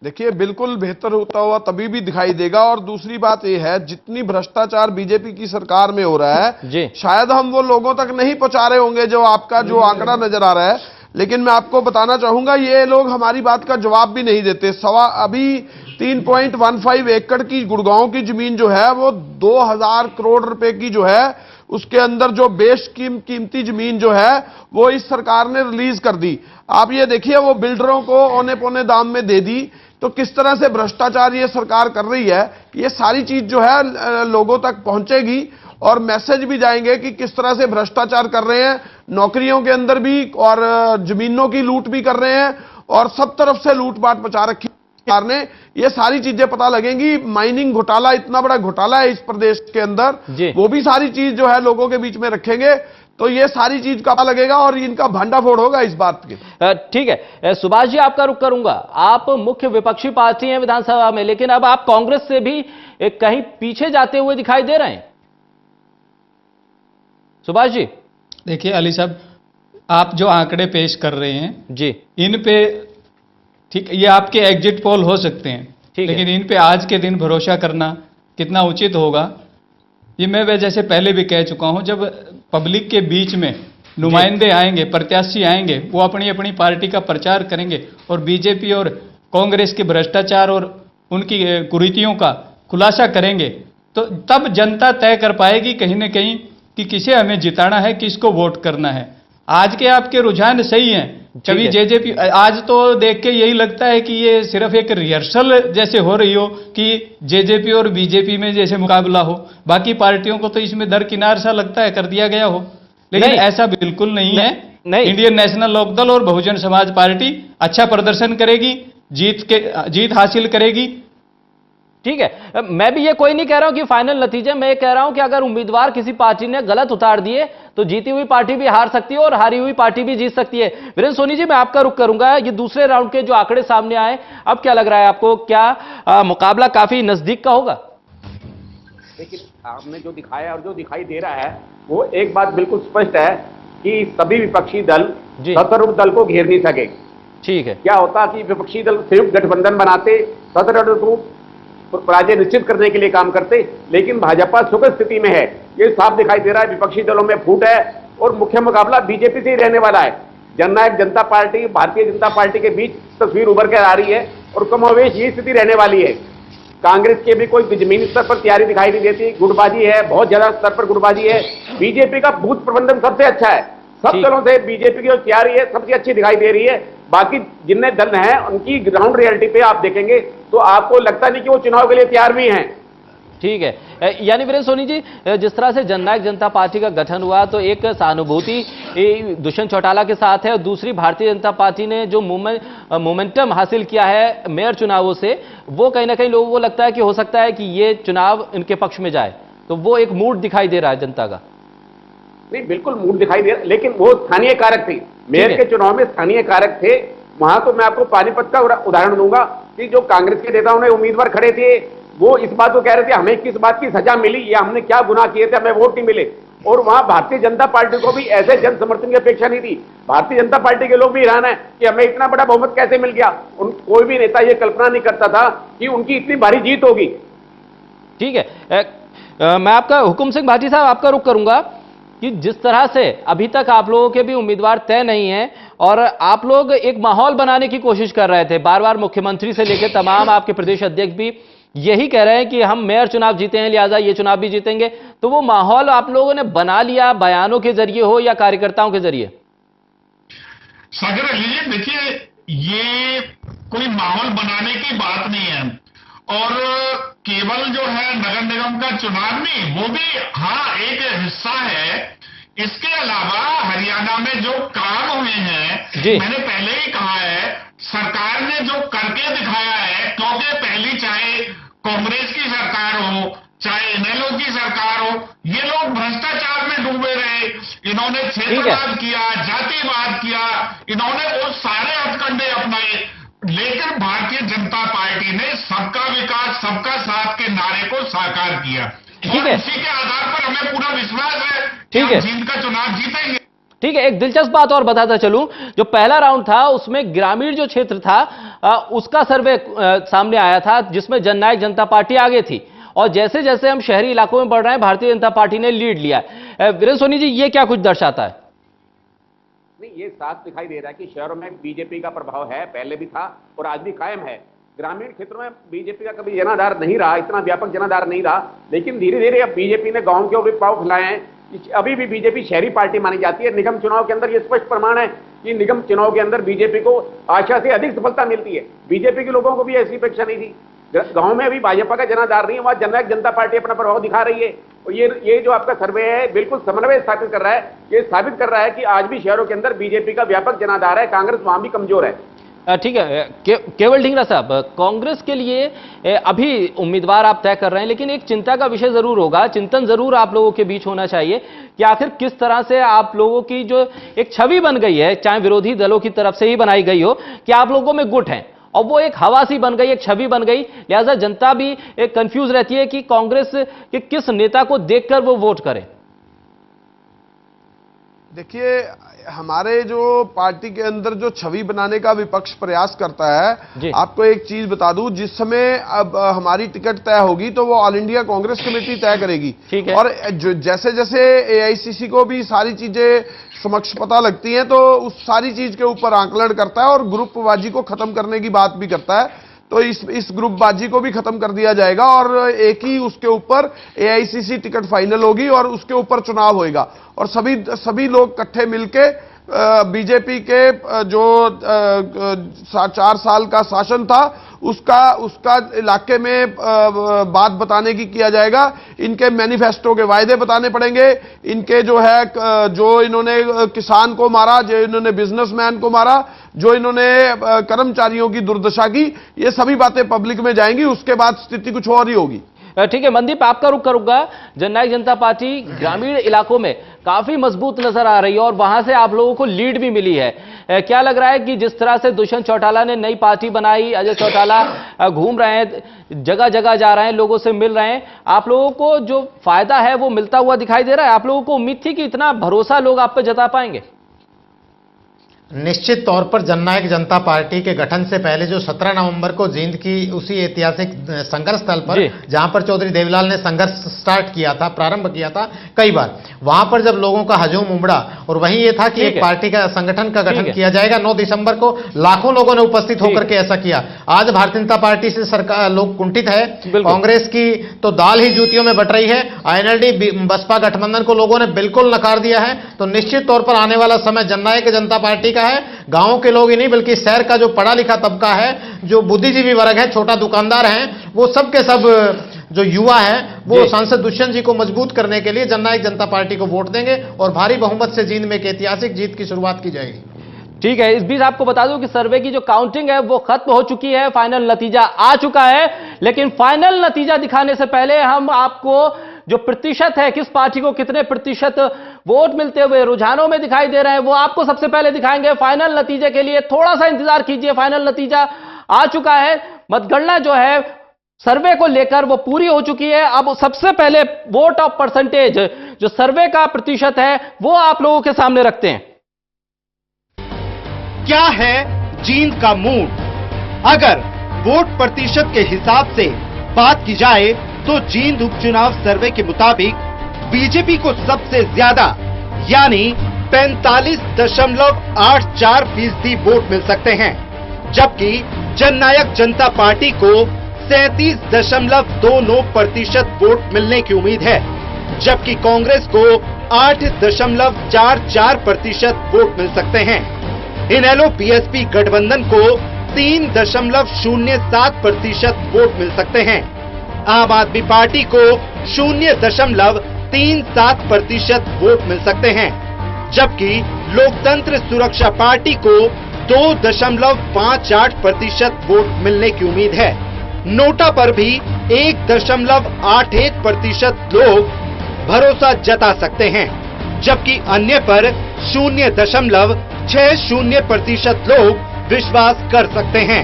देखिए, बिल्कुल बेहतर होता हुआ तभी भी दिखाई देगा। और दूसरी बात यह है, जितनी भ्रष्टाचार बीजेपी की सरकार में हो रहा है, शायद हम वो लोगों तक नहीं पहुंचा रहे होंगे जो आपका जो आंकड़ा नजर आ रहा है। लेकिन मैं आपको बताना चाहूंगा, ये लोग हमारी बात का जवाब भी नहीं देते। अभी 3.15 एकड़ की गुड़गांव की जमीन जो है वो 2000 करोड़ रुपए की जो है, उसके अंदर जो कीमती जमीन जो है वो इस सरकार ने रिलीज कर दी। आप ये देखिए, वो बिल्डरों को औने पौने दाम में दे दी। तो किस तरह से भ्रष्टाचार ये सरकार कर रही है, ये सारी चीज जो है लोगों तक पहुंचेगी और मैसेज भी जाएंगे कि किस तरह से भ्रष्टाचार कर रहे हैं, नौकरियों के अंदर भी और जमीनों की लूट भी कर रहे हैं और सब तरफ से लूटपाट मचा रखी सरकार ने। ये सारी चीजें पता लगेंगी। माइनिंग घोटाला इतना बड़ा घोटाला है इस प्रदेश के अंदर, वो भी सारी चीज जो है लोगों के बीच में रखेंगे तो ये सारी चीज का पता लगेगा और इनका भंडाफोड़ होगा इस बात के। ठीक है, सुभाष जी आपका रुख करूंगा। आप मुख्य विपक्षी पार्टी हैं विधानसभा में, लेकिन अब आप कांग्रेस से भी कहीं पीछे जाते हुए दिखाई दे रहे हैं। सुभाष जी, देखिए अली साहब, आप जो आंकड़े पेश कर रहे हैं जी, इन पे ठीक, ये आपके एग्जिट पोल हो सकते हैं, लेकिन इन पे आज के दिन भरोसा करना कितना उचित होगा, ये मैं जैसे पहले भी कह चुका हूं। जब पब्लिक के बीच में नुमाइंदे आएंगे, प्रत्याशी आएंगे, वो अपनी अपनी पार्टी का प्रचार करेंगे और बीजेपी और कांग्रेस के भ्रष्टाचार और उनकी कुरीतियों का खुलासा करेंगे, तो तब जनता तय कर पाएगी कहीं ना कहीं कि किसे हमें जिताना है, किसको वोट करना है। आज के आपके रुझान सही हैं। कभी जेजेपी, आज तो देख के यही लगता है कि ये सिर्फ एक रिहर्सल जैसे हो रही हो कि जेजेपी और बीजेपी में जैसे मुकाबला हो, बाकी पार्टियों को तो इसमें दरकिनार सा लगता है कर दिया गया हो, लेकिन ऐसा बिल्कुल नहीं है। इंडियन नेशनल लोकदल और बहुजन समाज पार्टी अच्छा प्रदर्शन करेगी, जीत हासिल करेगी। ठीक है, मैं भी ये कोई नहीं कह रहा हूं कि फाइनल नतीजे, मैं ये कह रहा हूं कि अगर उम्मीदवार किसी पार्टी ने गलत उतार दिए तो जीती हुई पार्टी भी हार सकती है और हारी हुई पार्टी भी जीत सकती है। वीरेंद्र सोनी जी, मैं आपका रुख करूंगा। ये दूसरे राउंड के जो आंकड़े सामने आए, अब क्या लग रहा है आपको, क्या मुकाबला काफी नजदीक का होगा? लेकिन आपने जो दिखाया और जो दिखाई दे रहा है, वो एक बात बिल्कुल स्पष्ट है कि सभी विपक्षी दल सत्तारूढ़ दल को घेर नहीं सके। ठीक है, क्या होता कि विपक्षी दल संयुक्त गठबंधन बनाते, सत्तारूढ़ पराजय निश्चित करने के लिए काम करते, लेकिन भाजपा सुखद स्थिति में है। ये साफ दिखाई दे रहा है, विपक्षी दलों में फूट है और मुख्य मुकाबला बीजेपी से ही रहने वाला है। जननायक जनता पार्टी, भारतीय जनता पार्टी के बीच तस्वीर उभर कर आ रही है और कमोवेश ये स्थिति रहने वाली है। कांग्रेस के भी कोई जमीनी स्तर पर तैयारी दिखाई नहीं देती, गुटबाजी है, बहुत ज्यादा स्तर पर गुटबाजी है। बीजेपी का बूथ प्रबंधन सबसे अच्छा है, सब दलों से बीजेपी की जो तैयारी है सबसे अच्छी दिखाई दे रही है। बाकी जितने दल हैं उनकी ग्राउंड रियलिटी पे आप देखेंगे तो आपको लगता नहीं कि वो चुनाव के लिए तैयार भी हैं। ठीक है, यानी वीरेंद्र सोनी जी, जिस तरह से जननायक जनता पार्टी का गठन हुआ तो एक सहानुभूति दुष्यंत चौटाला के साथ है और दूसरी भारतीय जनता पार्टी ने जो मोमेंटम हासिल किया है मेयर चुनावों से, वो कहीं ना कहीं लोगों को लगता है कि हो सकता है कि ये चुनाव इनके पक्ष में जाए, तो वो एक मूड दिखाई दे रहा है जनता का। नहीं, बिल्कुल मूड दिखाई दे रहा, लेकिन वो स्थानीय कारक थी। मेयर के चुनाव में स्थानीय कारक थे। वहां तो मैं आपको पानीपत का उदाहरण दूंगा कि जो कांग्रेस के नेताओं ने उम्मीदवार खड़े थे, वो इस बात को कह रहे थे हमें किस बात की सजा मिली या हमने क्या गुनाह किए थे हमें वोट नहीं मिले। और वहां भारतीय जनता पार्टी को भी ऐसे जन समर्थन की अपेक्षा नहीं थी। भारतीय जनता पार्टी के लोग भी हैरान है कि हमें इतना बड़ा बहुमत कैसे मिल गया। कोई भी नेता ये कल्पना नहीं करता था कि उनकी इतनी भारी जीत होगी। ठीक है, मैं आपका हुकुम सिंह भाटी साहब आपका रुख करूंगा कि जिस तरह से अभी तक आप लोगों के भी उम्मीदवार तय नहीं है और आप लोग एक माहौल बनाने की कोशिश कर रहे थे, बार बार मुख्यमंत्री से लेकर तमाम आपके प्रदेश अध्यक्ष भी यही कह रहे हैं कि हम मेयर चुनाव जीते हैं लिहाजा ये चुनाव भी जीतेंगे, तो वो माहौल आप लोगों ने बना लिया बयानों के जरिए हो या कार्यकर्ताओं के जरिए? सागर अली जी, देखिए ये कोई माहौल बनाने की बात नहीं है और केवल जो है नगर निगम का चुनाव नहीं, वो भी हाँ एक हिस्सा है। इसके अलावा हरियाणा में जो काम हुए हैं, मैंने पहले ही कहा है, सरकार ने जो करके दिखाया है, क्योंकि पहली चाहे कांग्रेस की सरकार हो चाहे इनेलो की सरकार हो, ये लोग भ्रष्टाचार में डूबे रहे। इन्होंने क्षेत्रवाद किया, जातिवाद किया, इन्होंने वो सारे हथकंडे अपनाए, लेकिन भारतीय जनता पार्टी ने सबका विकास सबका साथ के नारे को साकार किया और उसी के आधार पर हमें पूरा विश्वास है कि हम जीत का चुनाव जीतेंगे। ठीक है, एक दिलचस्प बात और बताता चलूं, जो पहला राउंड था उसमें ग्रामीण जो क्षेत्र था उसका सर्वे सामने आया था जिसमें जननायक जनता पार्टी आगे थी और जैसे जैसे हम शहरी इलाकों में बढ़ रहे हैं भारतीय जनता पार्टी ने लीड लिया। वीरेंद्र सोनी जी, ये क्या कुछ दर्शाता है? नहीं, ये साफ दिखाई दे रहा है कि शहरों में बीजेपी का प्रभाव है, पहले भी था और आज भी कायम है। ग्रामीण क्षेत्रों में बीजेपी का कभी जनाधार नहीं रहा, इतना व्यापक जनाधार नहीं रहा, लेकिन धीरे धीरे अब बीजेपी ने गांव के ऊपर पांव फैलाए हैं। अभी भी बीजेपी शहरी पार्टी मानी जाती है। निगम चुनाव के अंदर ये स्पष्ट प्रमाण है कि निगम चुनाव के अंदर बीजेपी को आशा से अधिक सफलता मिलती है। बीजेपी के लोगों को भी ऐसी अपेक्षा नहीं थी। गांव में अभी भाजपा का जनाधार नहीं है, वहां जननायक जनता पार्टी अपना प्रभाव दिखा रही है। और ये जो आपका सर्वे है बिल्कुल समन्वय स्थापित कर रहा है। ये साबित कर रहा है कि आज भी शहरों के अंदर बीजेपी का व्यापक जनाधार है, कांग्रेस वहां भी कमजोर है। ठीक है, केवल ढींगरा साहब, कांग्रेस के लिए अभी उम्मीदवार आप तय कर रहे हैं, लेकिन एक चिंता का विषय जरूर होगा, चिंतन जरूर आप लोगों के बीच होना चाहिए कि आखिर किस तरह से आप लोगों की जो एक छवि बन गई है, चाहे विरोधी दलों की तरफ से ही बनाई गई हो, कि आप लोगों में गुट है और वो एक हवा सी बन गई, एक छवि बन गई, लिहाजा जनता भी एक कंफ्यूज रहती है कि कांग्रेस के किस नेता को देखकर वो वोट करे। देखिए, हमारे जो पार्टी के अंदर जो छवि बनाने का विपक्ष प्रयास करता है, आपको एक चीज बता दूं, जिस समय अब हमारी टिकट तय होगी तो वो ऑल इंडिया कांग्रेस कमेटी तय करेगी। और जैसे जैसे एआईसीसी को भी सारी चीजें समक्ष पता लगती हैं तो उस सारी चीज के ऊपर आकलन करता है और ग्रुपबाजी को खत्म करने की बात भी करता है। तो इस ग्रुपबाजी को भी खत्म कर दिया जाएगा और एक ही उसके ऊपर एआईसीसी टिकट फाइनल होगी और उसके ऊपर चुनाव होएगा और सभी लोग इकट्ठे मिलके बीजेपी के जो 4 साल का शासन था उसका इलाके में बात बताने की किया जाएगा। इनके मैनिफेस्टो के वायदे बताने पड़ेंगे, इनके जो है जो इन्होंने किसान को मारा, जो इन्होंने बिजनेसमैन को मारा, जो इन्होंने कर्मचारियों की दुर्दशा की, ये सभी बातें पब्लिक में जाएंगी। उसके बाद स्थिति कुछ और ही होगी। ठीक है, मनदीप आपका रुख करूंगा। जननायक जनता पार्टी ग्रामीण इलाकों में काफी मजबूत नजर आ रही है और वहां से आप लोगों को लीड भी मिली है। क्या लग रहा है कि जिस तरह से दुष्यंत चौटाला ने नई पार्टी बनाई, अजय चौटाला घूम रहे हैं, जगह जगह जा रहे हैं, लोगों से मिल रहे हैं, आप लोगों को जो फायदा है वो मिलता हुआ दिखाई दे रहा है? आप लोगों को उम्मीद थी कि इतना भरोसा लोग आप पे जता पाएंगे? निश्चित तौर पर जननायक जनता पार्टी के गठन से पहले जो 17 नवंबर को जींद की उसी ऐतिहासिक संघर्ष स्थल पर जहां पर चौधरी देवीलाल ने संघर्ष स्टार्ट किया था, प्रारंभ किया था कई बार, वहां पर जब लोगों का हजूम उमड़ा और वहीं ये था कि एक पार्टी का संगठन का गठन किया जाएगा। 9 दिसंबर को लाखों लोगों ने उपस्थित होकर के ऐसा किया। आज भारतीय जनता पार्टी से सरकार लोग कुंठित है, कांग्रेस की तो दाल ही जूतियों में बट रही है, आईएनएलडी बसपा गठबंधन को लोगों ने बिल्कुल नकार दिया है। तो निश्चित तौर पर आने वाला समय जननायक जनता पार्टी है। गांव के लोग ही नहीं बल्कि शहर का जो पढ़ा लिखा तबका है, जो बुद्धिजीवी वर्ग है, छोटा दुकानदार हैं, वो सब के सब जो युवा हैं वो सांसद दुष्यंत जी को मजबूत करने के लिए जननायक जनता पार्टी को वोट देंगे और भारी बहुमत से जींद में एक ऐतिहासिक जीत की शुरुआत की जाएगी। ठीक है, इस बीच आपको बता दूं कि सर्वे की जो काउंटिंग है वो खत्म हो चुकी है, फाइनल नतीजा आ चुका है, लेकिन फाइनल नतीजा दिखाने से पहले हम आपको जो प्रतिशत है, किस पार्टी को कितने प्रतिशत वोट मिलते हुए रुझानों में दिखाई दे रहे हैं, वो आपको सबसे पहले दिखाएंगे। फाइनल नतीजे के लिए थोड़ा सा इंतजार कीजिए, फाइनल नतीजा आ चुका है। मतगणना जो है सर्वे को लेकर वो पूरी हो चुकी है। अब सबसे पहले वोट ऑफ परसेंटेज, जो सर्वे का प्रतिशत है, वो आप लोगों के सामने रखते हैं। क्या है जींद का मूड? अगर वोट प्रतिशत के हिसाब से बात की जाए तो जींद उपचुनाव सर्वे के मुताबिक बीजेपी को सबसे ज्यादा यानी 45.84% वोट मिल सकते हैं, जबकि जननायक जनता पार्टी को 37.29% वोट मिलने की उम्मीद है, जबकि कांग्रेस को 8.44% वोट मिल सकते हैं। इनेलो बीएसपी गठबंधन को 3.07% वोट मिल सकते हैं। आम आदमी पार्टी को 0.37% वोट मिल सकते हैं, जबकि लोकतंत्र सुरक्षा पार्टी को 2.58% वोट मिलने की उम्मीद है। नोटा पर भी 1.81% लोग भरोसा जता सकते हैं, जबकि अन्य पर 0.60% लोग विश्वास कर सकते हैं।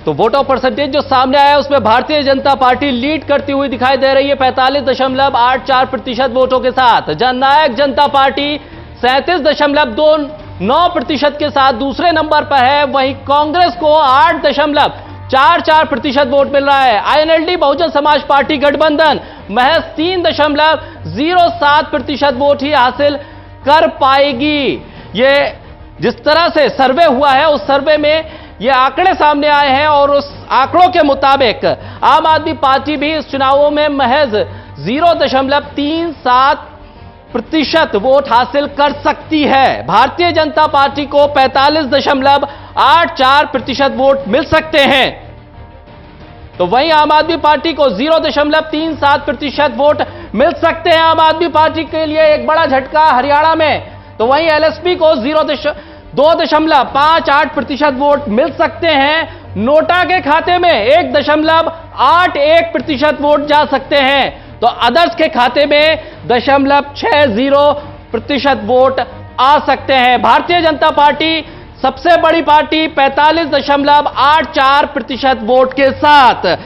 तो वोट ऑफ परसेंटेज जो सामने आया उसमें भारतीय जनता पार्टी लीड करती हुई दिखाई दे रही है 45.84% वोटों के साथ। जननायक जनता पार्टी 37.29% के साथ दूसरे नंबर पर है। वहीं कांग्रेस को 8.44% वोट मिल रहा है। आईएनएलडी बहुजन समाज पार्टी गठबंधन महज 3.07% वोट ही हासिल कर पाएगी। ये जिस तरह से सर्वे हुआ है, उस सर्वे में ये आंकड़े सामने आए हैं और उस आंकड़ों के मुताबिक आम आदमी पार्टी भी इस चुनावों में महज 0.37% वोट हासिल कर सकती है। भारतीय जनता पार्टी को 45.84% वोट मिल सकते हैं। तो वहीं आम आदमी पार्टी को 0.37% वोट मिल सकते हैं। आम आदमी पार्टी के लिए एक बड़ा झटका हरियाणा में। तो वहीं एलएसपी को 2.58% वोट मिल सकते हैं। नोटा के खाते में 1.81% वोट जा सकते हैं। तो अदर्स के खाते में 0.60% वोट आ सकते हैं। भारतीय जनता पार्टी सबसे बड़ी पार्टी 45.84% वोट के साथ,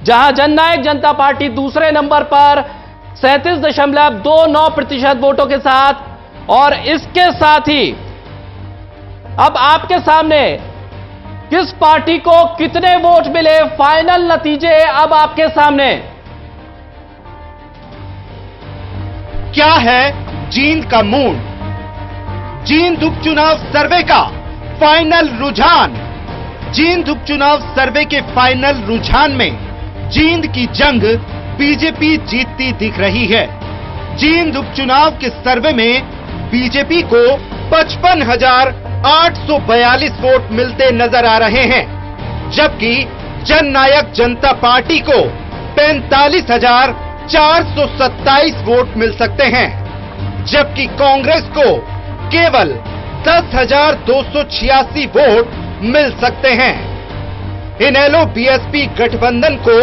जहां जननायक जनता पार्टी दूसरे नंबर पर 37.29% वोटों के साथ। और इसके साथ ही अब आपके सामने किस पार्टी को कितने वोट मिले, फाइनल नतीजे अब आपके सामने। क्या है जींद का मूड? जींद उपचुनाव सर्वे का फाइनल रुझान। जींद उपचुनाव सर्वे के फाइनल रुझान में जींद की जंग बीजेपी जीतती दिख रही है। जींद उपचुनाव के सर्वे में बीजेपी को 55,842 वोट मिलते नजर आ रहे हैं, जबकि जननायक जनता पार्टी को 45,427 वोट मिल सकते हैं, जबकि कांग्रेस को केवल 10,286 वोट मिल सकते हैं। इनेलो बीएसपी गठबंधन को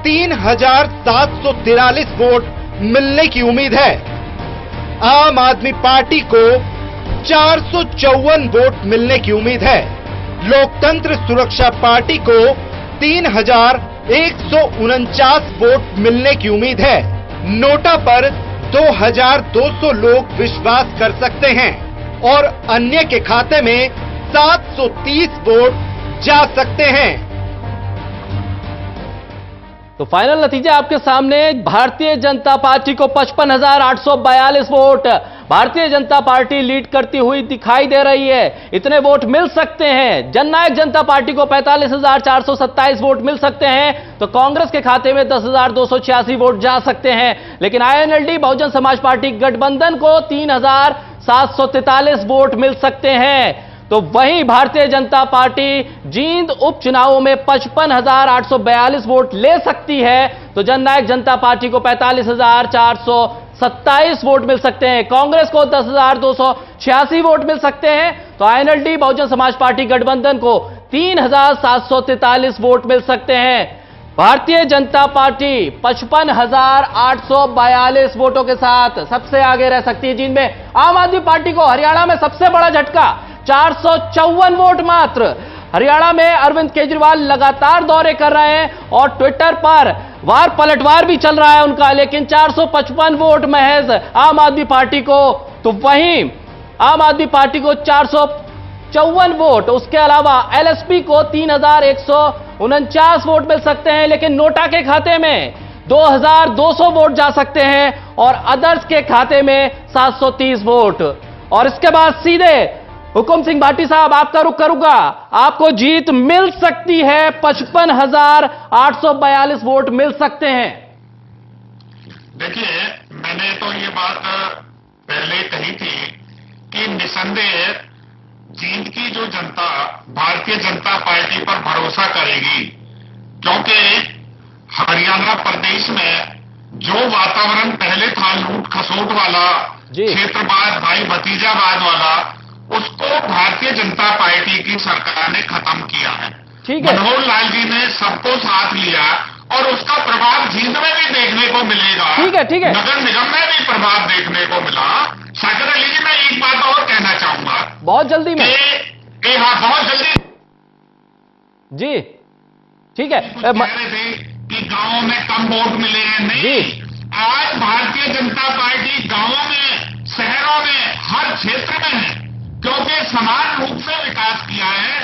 3,743 वोट मिलने की उम्मीद है। आम आदमी पार्टी को 454 वोट मिलने की उम्मीद है। लोकतंत्र सुरक्षा पार्टी को 3,149 वोट मिलने की उम्मीद है। नोटा पर 2,200 लोग विश्वास कर सकते हैं और अन्य के खाते में 730 वोट जा सकते हैं। तो फाइनल नतीजे आपके सामने। भारतीय जनता पार्टी को 55,842 vote, Bharatiya Janata party lead करती हुई दिखाई दे रही है। इतने वोट मिल सकते हैं। जननायक जनता पार्टी को 45,427 वोट मिल सकते हैं, तो कांग्रेस के खाते में 10,286 वोट जा सकते हैं। लेकिन आईएनएलडी बहुजन समाज पार्टी गठबंधन को 3,743 वोट मिल सकते हैं। तो वहीं भारतीय जनता पार्टी जींद उपचुनावों में 55,842 वोट ले सकती है। तो जननायक जनता पार्टी को 45,427 वोट मिल सकते हैं। कांग्रेस को 10,286 वोट मिल सकते हैं। तो आईएनएलडी बहुजन समाज पार्टी गठबंधन को 3,743 वोट मिल सकते हैं। भारतीय जनता पार्टी 55,842 वोटों के साथ सबसे आगे रह सकती है जींद में। आम आदमी पार्टी को हरियाणा में सबसे बड़ा झटका 454 वोट मात्र। हरियाणा में अरविंद केजरीवाल लगातार दौरे कर रहे हैं और ट्विटर पर वार पलटवार भी चल रहा है उनका, लेकिन 455 वोट महज आम आदमी पार्टी को, तो वहीं आम आदमी पार्टी को 454 वोट, उसके अलावा एलएसपी को 3149 वोट मिल सकते हैं, लेकिन नोटा के खाते में 2200 वोट जा सकते हैं और अदर्स के खाते में 730 वोट। और इसके बाद सीधे हुकुम सिंह भाटी साहब, आपका रुख करूंगा, आपको जीत मिल सकती है, 55,842 वोट मिल सकते हैं। देखिए, मैंने तो ये बात पहले कही थी कि निसंदेह जींद की जो जनता भारतीय जनता पार्टी पर भरोसा करेगी, क्योंकि हरियाणा प्रदेश में जो वातावरण पहले था लूट खसोट वाला, क्षेत्रवाद भाई भतीजावाद वाला, उसको भारतीय जनता पार्टी की सरकार ने खत्म किया है। मनोहर लाल जी ने सबको साथ लिया और उसका प्रभाव जींद में भी देखने को मिलेगा। ठीक है। नगर निगम में भी प्रभाव देखने को मिला। शाकिर अली जी, मैं एक बात और कहना चाहूंगा बहुत जल्दी में, हाँ बहुत जल्दी जी, ठीक है। कह रहे थे कि गांवों में कम वोट मिले हैं, नहीं, आज भारतीय जनता पार्टी गांवों में, शहरों में, हर क्षेत्र में है, क्योंकि समान रूप से विकास किया है।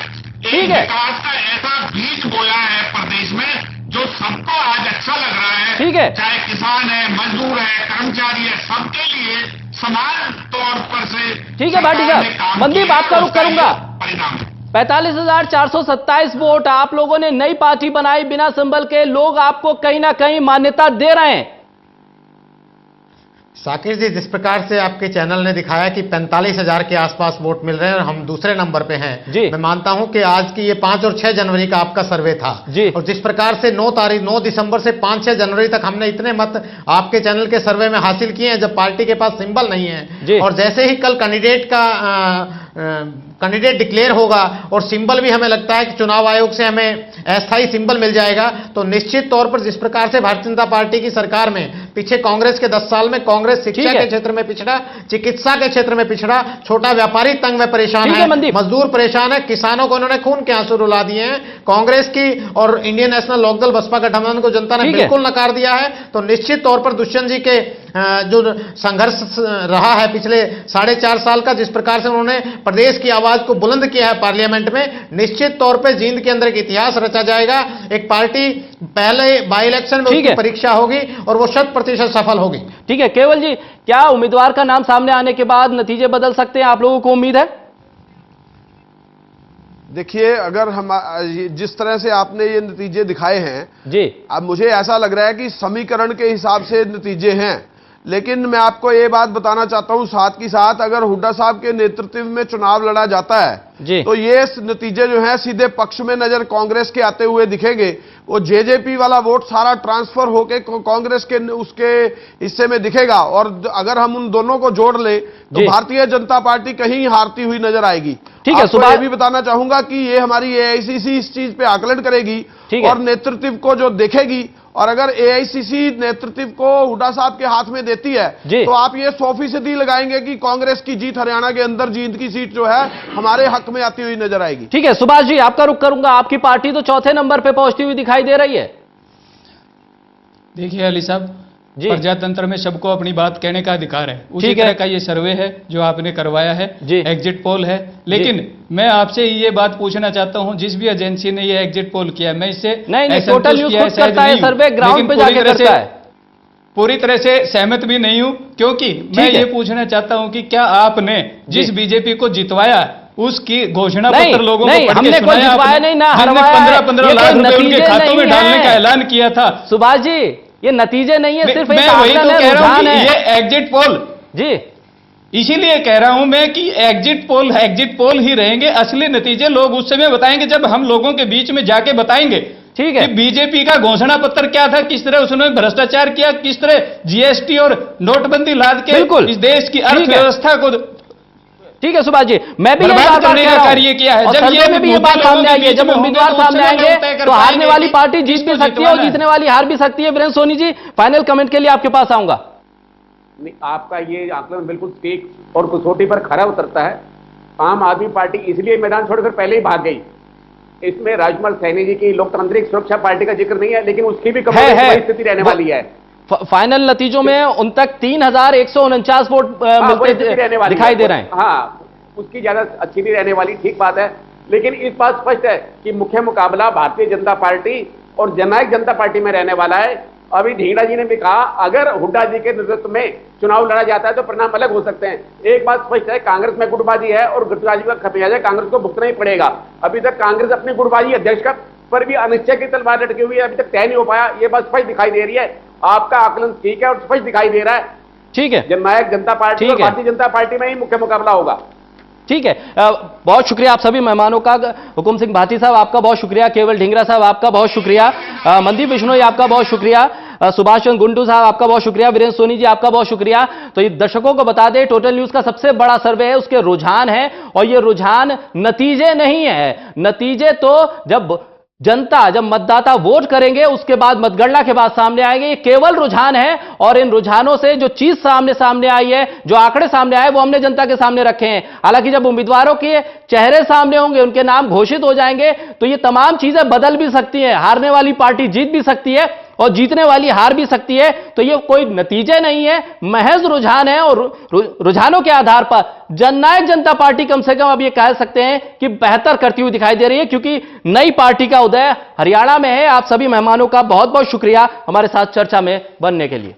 एक विकास का ऐसा बीज बोया है प्रदेश में जो सबको आज अच्छा लग रहा है। चाहे किसान है, मजदूर है, कर्मचारी है, सबके लिए समान तौर पर से। ठीक है भाटी साहब, मनदीप आपका रुख करूंगा। परिणाम 45,427 वोट, आप लोगों ने नई पार्टी बनाई बिना सिंबल के, लोग आपको कहीं ना कहीं मान्यता दे रहे हैं। शाकिर जी, जिस प्रकार से आपके चैनल ने दिखाया कि 45,000 के आसपास वोट मिल रहे हैं और हम दूसरे नंबर पे हैं, मैं मानता हूं कि आज की ये 5 और 6 जनवरी का आपका सर्वे था और जिस प्रकार से 9 दिसंबर से 5-6 जनवरी तक हमने इतने मत आपके चैनल के सर्वे में हासिल किए हैं जब पार्टी के पास सिंबल नहीं है, और जैसे ही कल कैंडिडेट डिक्लेयर होगा और सिंबल भी हमें लगता है कि चुनाव आयोग से हमें अस्थायी सिंबल मिल जाएगा, तो निश्चित तौर पर जिस प्रकार से भारतीय जनता पार्टी की सरकार में पीछे कांग्रेस के 10 साल में कांग्रेस शिक्षा के क्षेत्र में पिछड़ा, चिकित्सा के क्षेत्र में पिछड़ा, छोटा व्यापारी तंग में परेशान है, मजदूर परेशान है, किसानों को उन्होंने खून के आंसू रुला दिए हैं, कांग्रेस की और इंडियन नेशनल लोकदल बसपा गठबंधन को जनता ने बिल्कुल नकार दिया है। तो निश्चित तौर पर दुष्यंत जी के जो संघर्ष रहा है पिछले 4.5 साल का, जिस प्रकार से उन्होंने प्रदेश की आवाज को बुलंद किया है पार्लियामेंट में, निश्चित तौर पे जींद के अंदर एक इतिहास रचा जाएगा। एक पार्टी पहले बाई इलेक्शन में उसकी परीक्षा होगी और वो 100% सफल होगी। ठीक है केवल जी, क्या उम्मीदवार का नाम सामने आने के बाद नतीजे बदल सकते हैं, आप लोगों को उम्मीद है? देखिए, अगर हम जिस तरह से आपने ये नतीजे दिखाए हैं जी, अब मुझे ऐसा लग रहा है कि समीकरण के हिसाब से नतीजे हैं, लेकिन मैं आपको ये बात बताना चाहता हूं साथ ही साथ, अगर हुड्डा साहब के नेतृत्व में चुनाव लड़ा जाता है तो ये नतीजे जो हैं सीधे पक्ष में नजर कांग्रेस के आते हुए दिखेंगे। वो जेजेपी वाला वोट सारा ट्रांसफर होके कांग्रेस के उसके हिस्से में दिखेगा, और अगर हम उन दोनों को जोड़ ले तो भारतीय जनता पार्टी कहीं हारती हुई नजर आएगी। ठीक है, सुबह भी बताना चाहूंगा कि ये हमारी एआईसीसी इस चीज पे आकलन करेगी और नेतृत्व को जो देखेगी, और अगर एआईसीसी नेतृत्व को हुड्डा साहब के हाथ में देती है तो आप ये 100% लगाएंगे कि कांग्रेस की जीत हरियाणा के अंदर जींद की सीट जो है हमारे हक में आती हुई नजर आएगी। ठीक है सुभाष जी, आपका रुख करूंगा। आपकी पार्टी तो चौथे नंबर पे पहुंचती हुई दिखाई दे रही है। देखिए अली साहब, प्रजातंत्र में सबको अपनी बात कहने का अधिकार है, उसी तरह का ये सर्वे है जो आपने करवाया है, एग्जिट पोल है। लेकिन मैं आपसे ये बात पूछना चाहता हूं, जिस भी एजेंसी ने ये एग्जिट पोल किया, मैं इससे टोटल न्यूज़ खुद करता है, सर्वे ग्राउंड पे जाके करता है, पूरी तरह से सहमत भी नहीं हूं, क्योंकि मैं ये पूछना चाहता हूं कि क्या आपने जिस बीजेपी को जितवाया उसकी घोषणा पत्र लोगों को पढ़ के सुनाया? जितवाया नहीं ना, 15 लाख रुपए उनके खातों में डालने का ऐलान किया था। सुभाष जी, ये नतीजे नहीं है, सिर्फ मैं वही तो कह रहा हूं कि ये एग्जिट पोल जी, इसीलिए कह रहा हूं मैं कि एग्जिट पोल ही रहेंगे। असली नतीजे लोग उस समय बताएंगे जब हम लोगों के बीच में जाके बताएंगे। ठीक है, कि बीजेपी का घोषणा पत्र क्या था, किस तरह उसने भ्रष्टाचार किया, किस तरह जीएसटी और नोटबंदी लाद के इस देश की अर्थव्यवस्था को। ठीक है सुभाष जी, मैं भी बर्बाद करने का कार्य किया है। जब ये बात सामने आई है, जब उम्मीदवार सामने आएंगे तो हारने वाली पार्टी जीत भी सकती है और जीतने वाली हार भी सकती है। वीरेंद्र सोनी जी, फाइनल कमेंट के लिए आपके पास आऊंगा। नहीं, आपका ये आकलन बिल्कुल ठीक और कसौटी पर खरा उतरता है। आम आदमी पार्टी इसलिए मैदान छोड़कर पहले ही भाग गई इसमें राजकुमार सैनी जी की लोकतांत्रिक सुरक्षा पार्टी का जिक्र नहीं है, लेकिन उसकी भी कमजोर स्थिति रहने वाली है। फाइनल नतीजों में उन तक 3149 वोट मिलते दिखाई दे रहे हैं। हाँ, उसकी ज्यादा अच्छी नहीं रहने वाली, ठीक बात है। लेकिन इस बात स्पष्ट है कि मुख्य मुकाबला भारतीय जनता पार्टी और जननायक जनता पार्टी में रहने वाला है। अभी ढींगरा जी ने भी कहा, अगर हुड्डा जी के नेतृत्व में चुनाव लड़ा जाता है तो परिणाम अलग हो सकते हैं। एक बात स्पष्ट है, कांग्रेस में गुटबाजी है और गुटबाजी का खमियाजा कांग्रेस को भुगतना ही पड़ेगा। अभी तक कांग्रेस अपनी गुटबाजी अध्यक्ष का पर भी अनिश्चय की तलवार लटकी हुई है, अभी तक तय नहीं हो पाया। ये बात स्पष्ट दिखाई दे रही है। आपका आकलन ठीक है और स्पष्ट दिखाई दे रहा है। ठीक है, जननायक जनता पार्टी और भारतीय जनता पार्टी में ही मुख्य मुकाबला होगा। ठीक है, बहुत शुक्रिया आप सभी मेहमानों का। हुकुम सिंह भाटी साहब आपका बहुत शुक्रिया, केवल ढींगरा साहब आपका बहुत शुक्रिया, मनदीप बिश्नोई आपका बहुत शुक्रिया, सुभाष चंद्र गुंडू साहब आपका बहुत शुक्रिया, वीरेंद्र सोनी जी आपका बहुत शुक्रिया। तो ये दर्शकों को बता दें, टोटल न्यूज का सबसे बड़ा सर्वे है, उसके रुझान है और ये रुझान नतीजे नहीं है। नतीजे तो जब जनता, जब मतदाता वोट करेंगे उसके बाद, मतगणना के बाद सामने आएंगे। ये केवल रुझान है और इन रुझानों से जो चीज सामने आई है, जो आंकड़े सामने आए, वो हमने जनता के सामने रखे हैं। हालांकि जब उम्मीदवारों के चेहरे सामने होंगे, उनके नाम घोषित हो जाएंगे, तो ये तमाम चीजें बदल भी सकती हैं। हारने वाली पार्टी जीत भी सकती है और जीतने वाली हार भी सकती है। तो ये कोई नतीजे नहीं है, महज रुझान है। और रुझानों के आधार पर जननायक जनता पार्टी कम से कम अब ये कह सकते हैं कि बेहतर करती हुई दिखाई दे रही है, क्योंकि नई पार्टी का उदय हरियाणा में है। आप सभी मेहमानों का बहुत बहुत शुक्रिया हमारे साथ चर्चा में बनने के लिए।